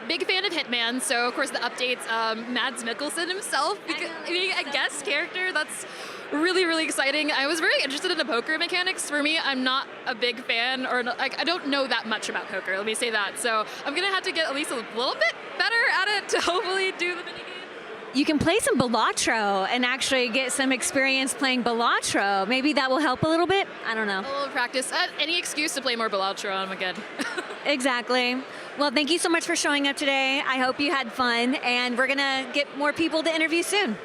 Big fan of Hitman, so of course the updates, Mads Mikkelsen himself, being a guest character, that's really, really exciting. I was very interested in the poker mechanics. For me, I'm not a big fan, or I don't know that much about poker, let me say that. So I'm gonna have to get at least a little bit better at it to hopefully do the minigame. You can play some Balatro and actually get some experience playing Balatro. Maybe that will help a little bit, I don't know. A little practice, any excuse to play more Balatro, I'm good. Exactly. Well, thank you so much for showing up today. I hope you had fun, and we're gonna get more people to interview soon.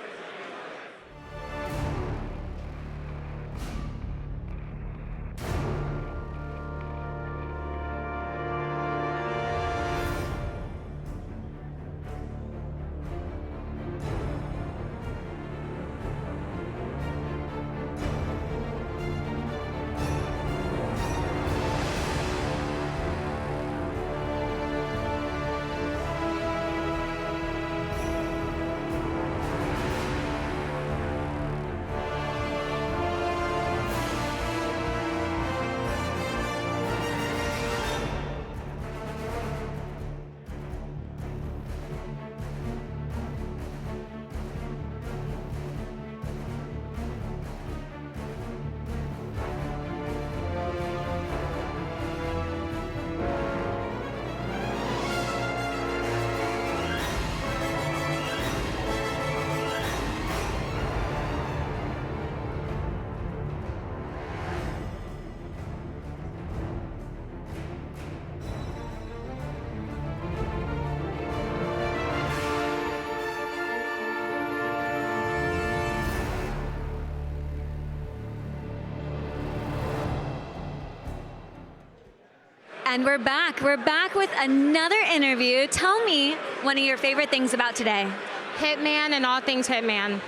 And we're back. We're back with another interview. Tell me one of your favorite things about today. Hitman and all things Hitman.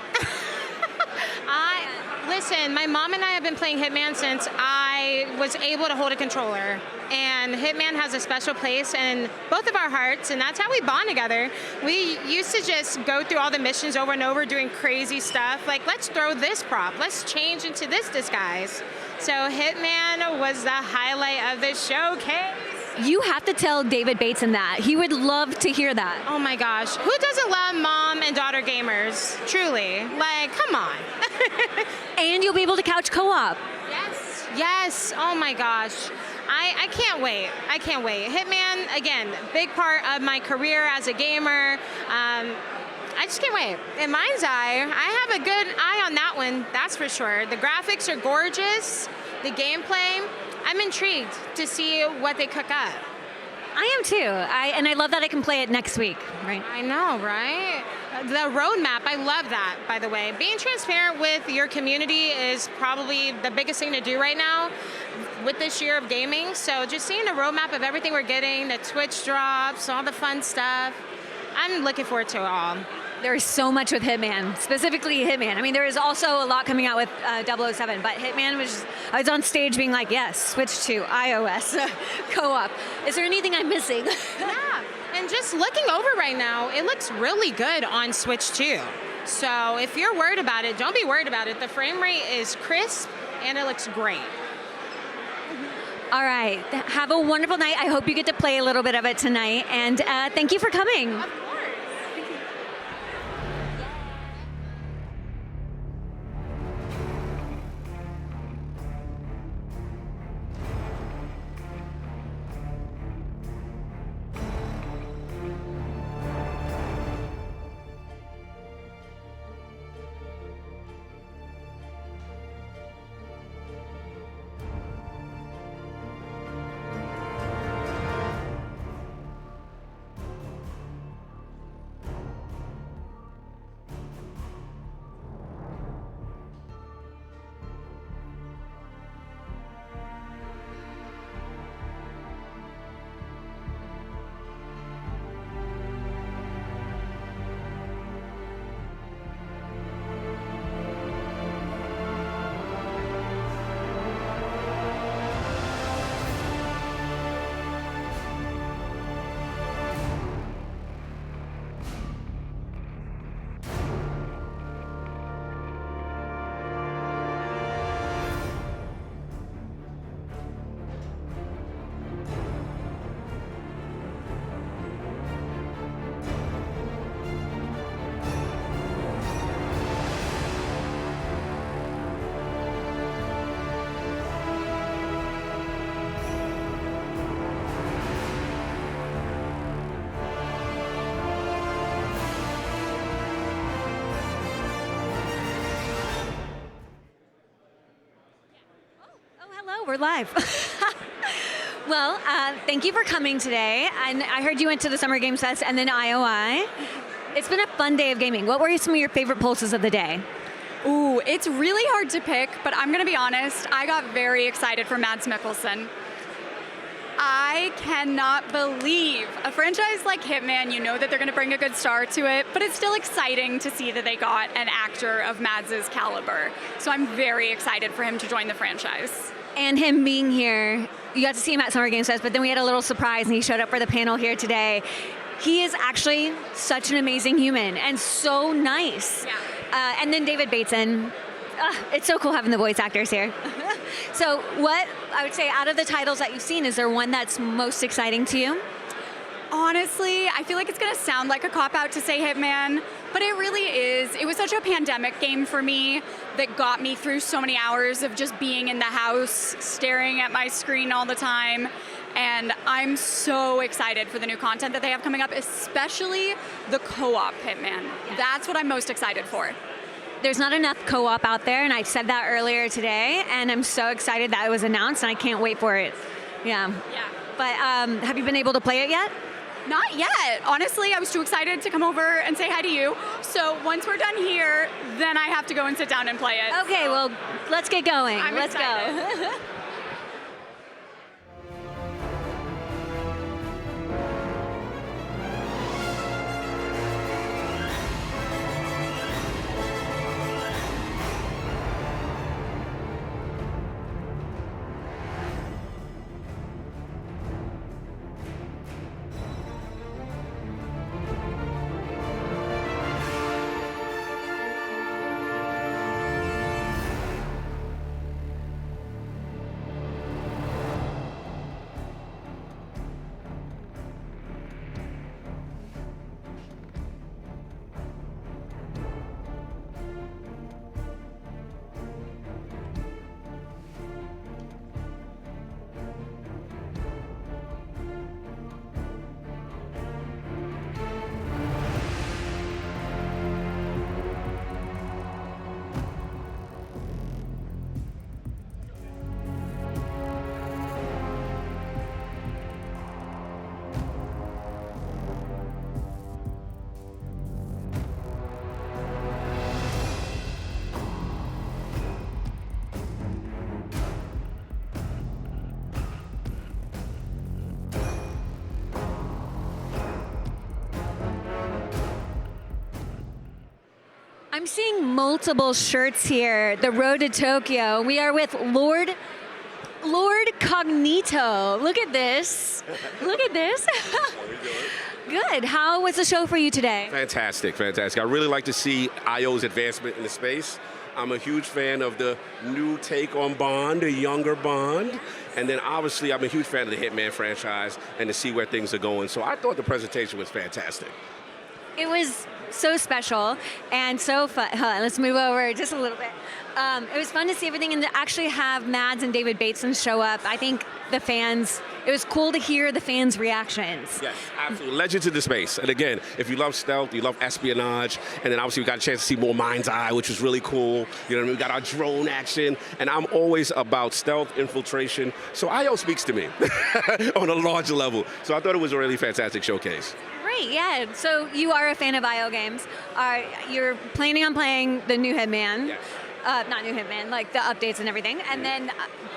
Listen, my mom and I have been playing Hitman since I was able to hold a controller. And Hitman has a special place in both of our hearts, and that's how we bond together. We used to just go through all the missions over and over doing crazy stuff. Like, let's throw this prop. Let's change into this disguise. So Hitman was the highlight of the showcase. You have to tell David Bateson that. He would love to hear that. Oh my gosh. Who doesn't love mom and daughter gamers? Truly. Like, come on. And you'll be able to couch co-op. Yes. Yes. Oh my gosh. I can't wait. I can't wait. Hitman, again, big part of my career as a gamer. I just can't wait. In MindsEye, I have a good eye on that one, that's for sure. The graphics are gorgeous. The gameplay, I'm intrigued to see what they cook up. I am too. And I love that I can play it next week, right? I know, right? The roadmap, I love that, by the way. Being transparent with your community is probably the biggest thing to do right now with this year of gaming. So just seeing the roadmap of everything we're getting, the Twitch drops, all the fun stuff, I'm looking forward to it all. There is so much with Hitman, specifically Hitman. I mean, there is also a lot coming out with 007, but Hitman I was on stage being like, yes, switch to iOS co-op. Is there anything I'm missing? Yeah, and just looking over right now, it looks really good on Switch too. So if you're worried about it, don't be worried about it. The frame rate is crisp and it looks great. All right, have a wonderful night. I hope you get to play a little bit of it tonight, and thank you for coming. Oh, we're live. Well, thank you for coming today. And I heard you went to the Summer Games Fest and then IOI. It's been a fun day of gaming. What were some of your favorite pulses of the day? Ooh, it's really hard to pick, but I'm going to be honest. I got very excited for Mads Mikkelsen. I cannot believe a franchise like Hitman, you know that they're going to bring a good star to it, but it's still exciting to see that they got an actor of Mads' caliber. So I'm very excited for him to join the franchise. And him being here, you got to see him at Summer Games Fest, but then we had a little surprise and he showed up for the panel here today. He is actually such an amazing human and so nice. Yeah. And then David Bateson. It's so cool having the voice actors here. So what, I would say, out of the titles that you've seen, is there one that's most exciting to you? Honestly, I feel like it's going to sound like a cop-out to say Hitman, but it really is. It was such a pandemic game for me that got me through so many hours of just being in the house, staring at my screen all the time. And I'm so excited for the new content that they have coming up, especially the co-op Hitman. That's what I'm most excited for. There's not enough co-op out there, and I said that earlier today, and I'm so excited that it was announced, and I can't wait for it. Yeah. But have you been able to play it yet? Not yet. Honestly, I was too excited to come over and say hi to you. So once we're done here, then I have to go and sit down and play it. Okay, well, let's get going. Let's go. I'm seeing multiple shirts here. The Road to Tokyo. We are with Lord Cognito. Look at this. Look at this. Good. How was the show for you today? Fantastic, fantastic. I really like to see IO's advancement in the space. I'm a huge fan of the new take on Bond, the younger Bond. And then obviously I'm a huge fan of the Hitman franchise and to see where things are going. So I thought the presentation was fantastic. It was so special and so fun. Let's move over just a little bit. It was fun to see everything and to actually have Mads and David Bateson show up. I think the fans, it was cool to hear the fans' reactions. Yes, absolutely. Legends in the space. And again, if you love stealth, you love espionage, and then obviously we got a chance to see more MindsEye, which was really cool. You know what I mean? We got our drone action, and I'm always about stealth, infiltration. So IO speaks to me on a larger level. So I thought it was a really fantastic showcase. Great, yeah. So you are a fan of IO games. You're planning on playing the new Hitman. Yes. Not new Hitman, like the updates and everything. And then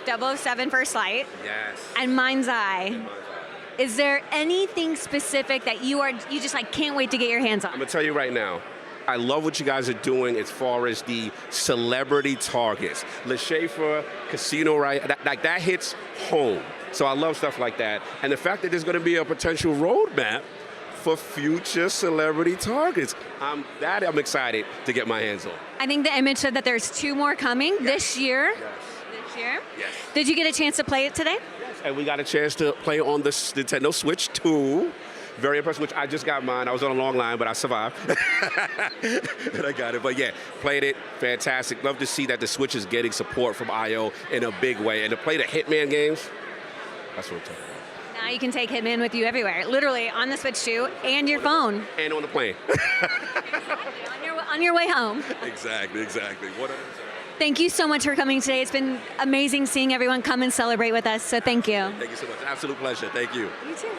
007 First Light. Yes. And MindsEye. Is there anything specific that you just like can't wait to get your hands on? I'm gonna tell you right now, I love what you guys are doing as far as the celebrity targets. Le Chiffre, Casino, right? That hits home. So I love stuff like that. And the fact that there's gonna be a potential roadmap for future celebrity targets. I'm excited to get my hands on. I think the image said that there's 2 more coming this year. Yes. This year? Yes. Did you get a chance to play it today? Yes. And we got a chance to play on the Nintendo Switch 2. Very impressed, which I just got mine. I was on a long line, but I survived. And I got it. But yeah, played it. Fantastic. Love to see that the Switch is getting support from IO in a big way. And to play the Hitman games, that's what I'm talking about. Now you can take Hitman with you everywhere, literally on the Switch 2 and your phone. And on the plane. on your way home. Exactly. What Thank you so much for coming today. It's been amazing seeing everyone come and celebrate with us, so thank you. Thank you so much. Absolute pleasure. Thank you. You too.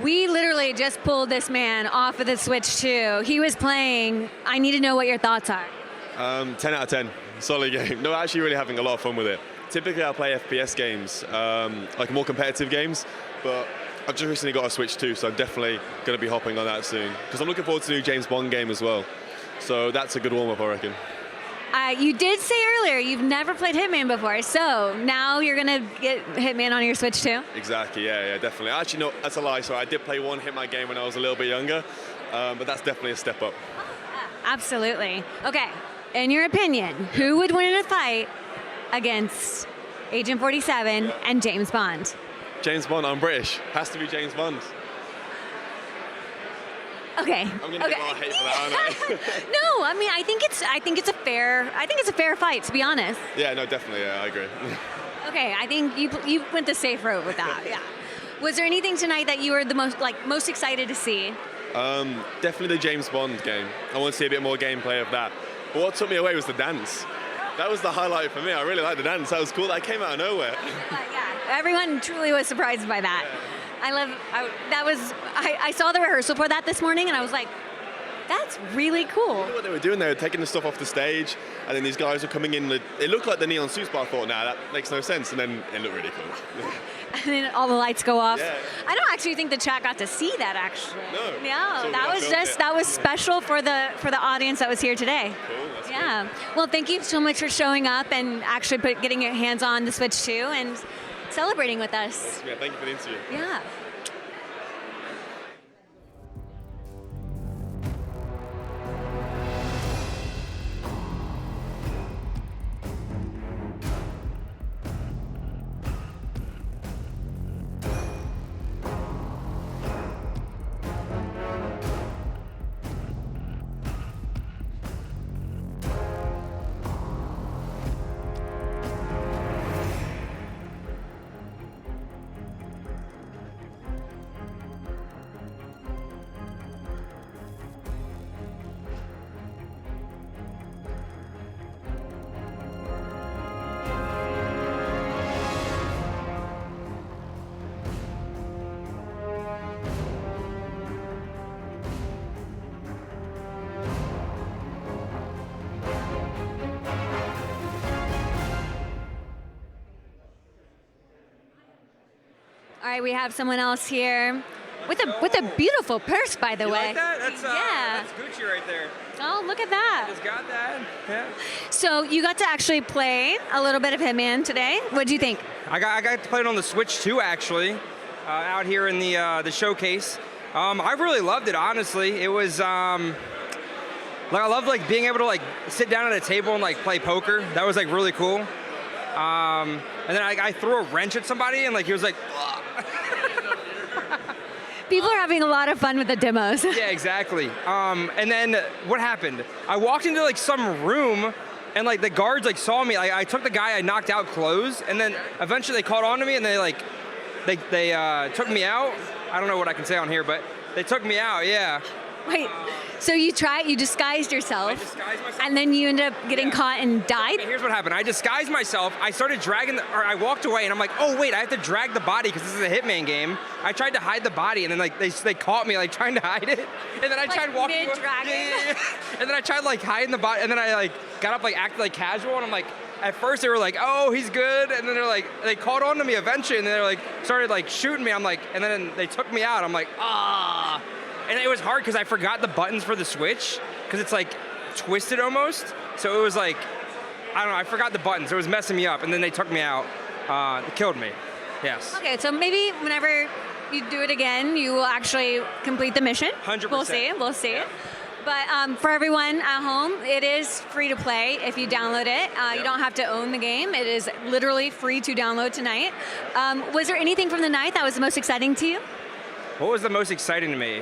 We literally just pulled this man off of the Switch 2. He was playing. I need to know what your thoughts are. 10 out of 10. Solid game. No, actually really having a lot of fun with it. Typically I play FPS games, like more competitive games, but I've just recently got a Switch 2, so I'm definitely going to be hopping on that soon. Because I'm looking forward to the new James Bond game as well. So that's a good warm-up, I reckon. You did say earlier you've never played Hitman before, so now you're going to get Hitman on your Switch too? Exactly, yeah, definitely. Actually, no, that's a lie. So I did play one Hitman game when I was a little bit younger, but that's definitely a step up. Absolutely. Okay, in your opinion, who would win in a fight against Agent 47 and James Bond? James Bond, I'm British. Has to be James Bond. Okay. I'm going to get a lot of hate for that, aren't I? No, I mean I think it's a fair fight, to be honest. Yeah, no, definitely, yeah, I agree. Okay, I think you went the safe road with that. Yeah. Was there anything tonight that you were the most excited to see? Definitely the James Bond game. I want to see a bit more gameplay of that. But what took me away was the dance. That was the highlight for me. I really liked the dance. That was cool. That came out of nowhere. Yeah, everyone truly was surprised by that. Yeah. I saw the rehearsal for that this morning, and I was like, that's really cool. I wonder what they were doing. They were taking the stuff off the stage, and then these guys were coming in. It looked like the neon suits, but I thought, nah, that makes no sense. And then it looked really cool. And then all the lights go off. Yeah. I don't actually think the chat got to see that, actually. No. Yeah, So that was special for the audience that was here today. Cool. That's Yeah. Well, thank you so much for showing up and actually getting your hands on the Switch 2 and celebrating with us. Yeah, thank you for the interview. Yeah. All right, we have someone else here with a beautiful purse, by the You way. like that? That's, yeah. That's Gucci right there. Oh, look at that. I just got that. Yeah. So you got to actually play a little bit of Hitman today. What did you think? I got to play it on the Switch too, actually, out here in the showcase. I really loved it, honestly. It was like I love like being able to like sit down at a table and like play poker. That was like really cool. And then I threw a wrench at somebody and like he was like. People are having a lot of fun with the demos. Yeah, exactly. And then what happened? I walked into like some room, and like the guards like saw me. I took the guy I knocked out clothes, and then eventually they caught on to me, and they took me out. I don't know what I can say on here, but they took me out. Yeah. Wait, so you disguised yourself, and then you ended up getting caught and died? Okay, here's what happened. I disguised myself. I started dragging, or I walked away, and I'm like, oh wait, I have to drag the body because this is a Hitman game. I tried to hide the body, and then like they caught me like trying to hide it, and then I tried walking. Mid-dragging? And then I tried like hiding the body, and then I like got up like acted like casual, and I'm like. At first they were like, oh, he's good, and then they caught on to me eventually, and they're like started like shooting me. I'm like, and then they took me out. I'm like, ah. And it was hard because I forgot the buttons for the Switch because it's like twisted almost. So it was like, I don't know, I forgot the buttons. It was messing me up, and then they took me out. It killed me. Yes. Okay, so maybe whenever you do it again, you will actually complete the mission. 100%. We'll see. Yeah. But for everyone at home, it is free to play if you download it. You don't have to own the game. It is literally free to download tonight. Was there anything from the night that was the most exciting to you? What was the most exciting to me?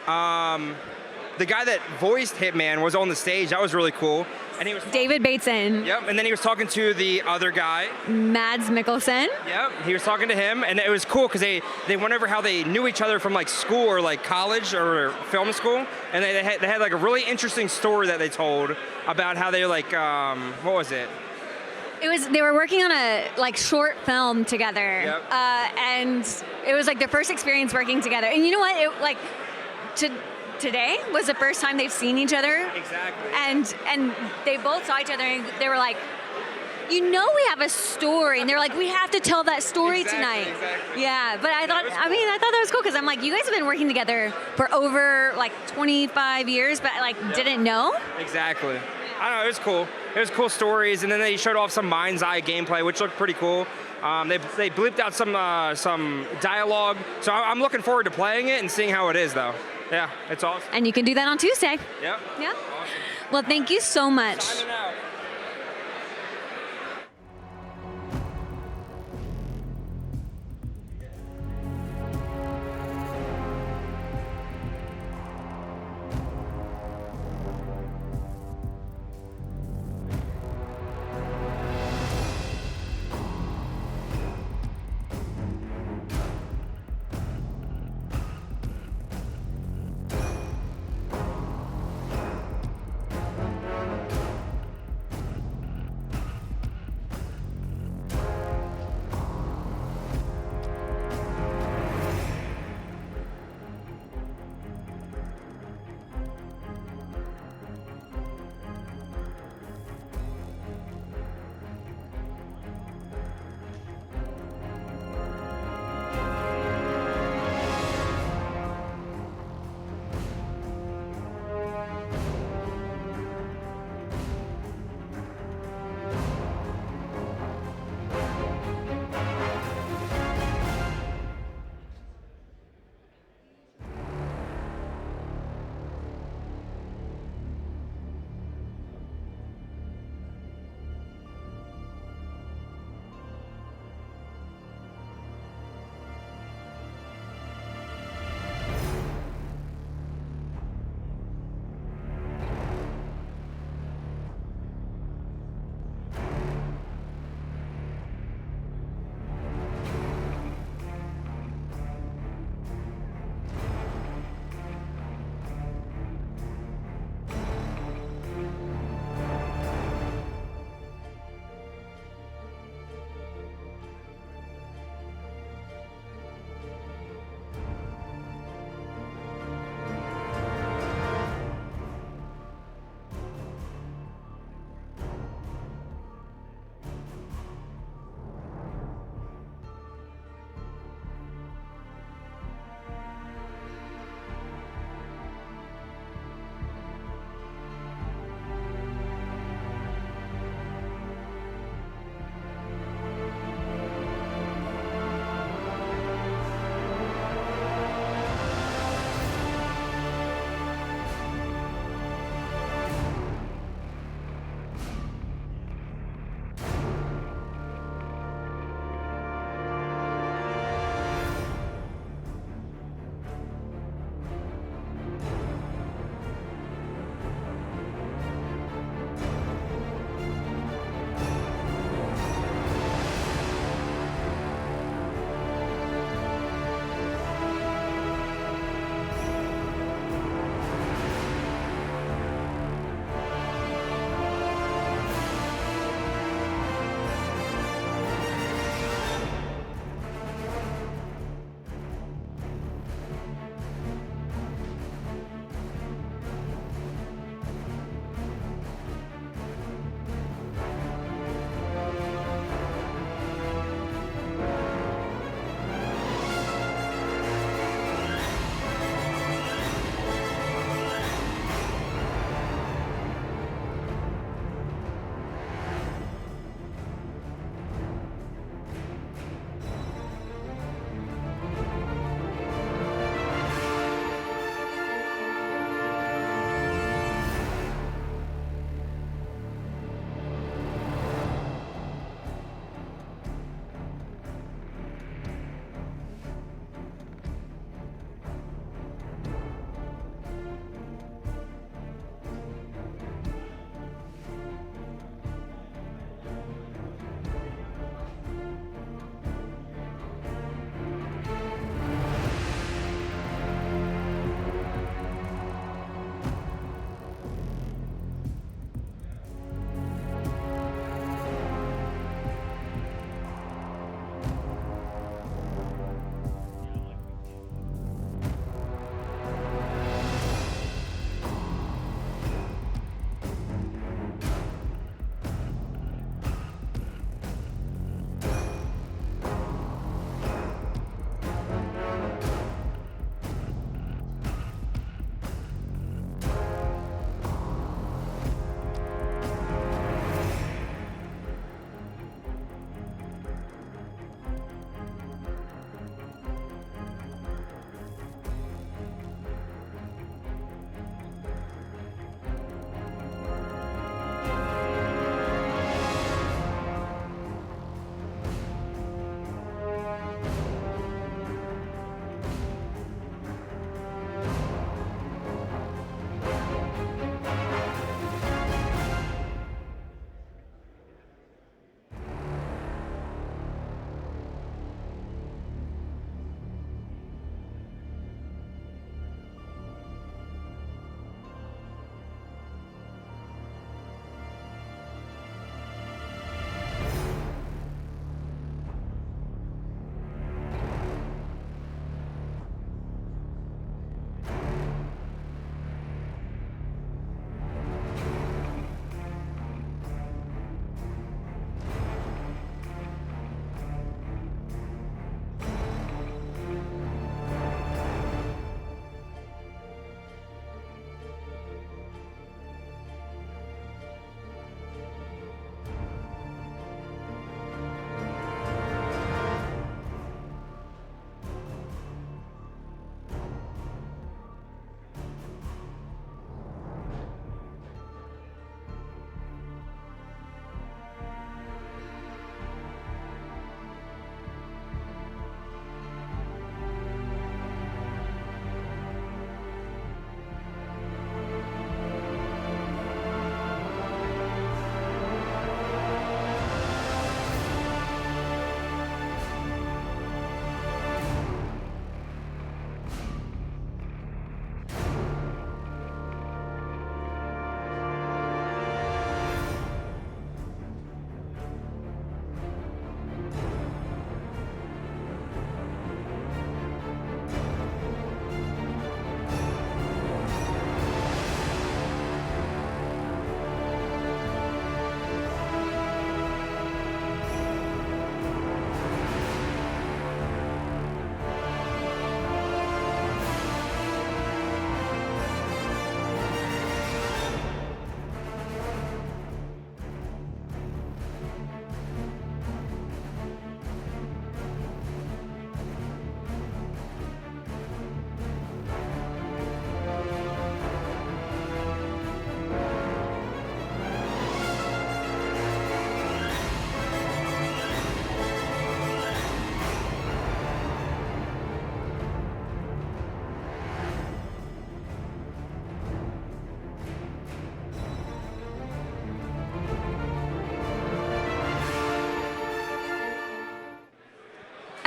The guy that voiced Hitman was on the stage. That was really cool. And he was David Bateson. Yep, and then he was talking to the other guy. Mads Mikkelsen. Yep, he was talking to him, and it was cool because they went over how they knew each other from like school or like college or film school, and they had like a really interesting story that they told about how they like what was it? They were working on a like short film together, Yep. And it was like their first experience working together. And you know what? Today was the first time they've seen each other. Exactly. And they both saw each other and they were like, we have a story. And they're like, we have to tell that story tonight. Exactly. Yeah, but I thought that was cool because I'm like, you guys have been working together for over like 25 years, but like didn't know. Exactly. I don't know, it was cool. It was cool stories, and then they showed off some MindsEye gameplay, which looked pretty cool. They bleeped out some dialogue, so I'm looking forward to playing it and seeing how it is, though. Yeah, it's awesome. And you can do that on Tuesday. Yep. Yeah. Awesome. Well, thank you so much. Signing out.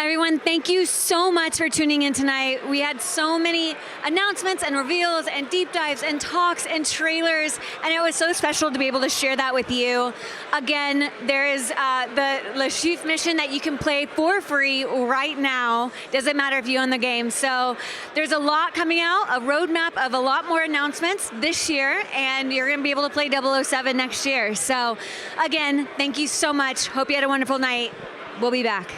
Everyone, thank you so much for tuning in tonight. We had so many announcements and reveals and deep dives and talks and trailers, and it was so special to be able to share that with you. Again, there is the Chiffre mission that you can play for free right now. Doesn't matter if you own the game. So there's a lot coming out, a roadmap of a lot more announcements this year, and you're going to be able to play 007 next year. So again, thank you so much. Hope you had a wonderful night. We'll be back.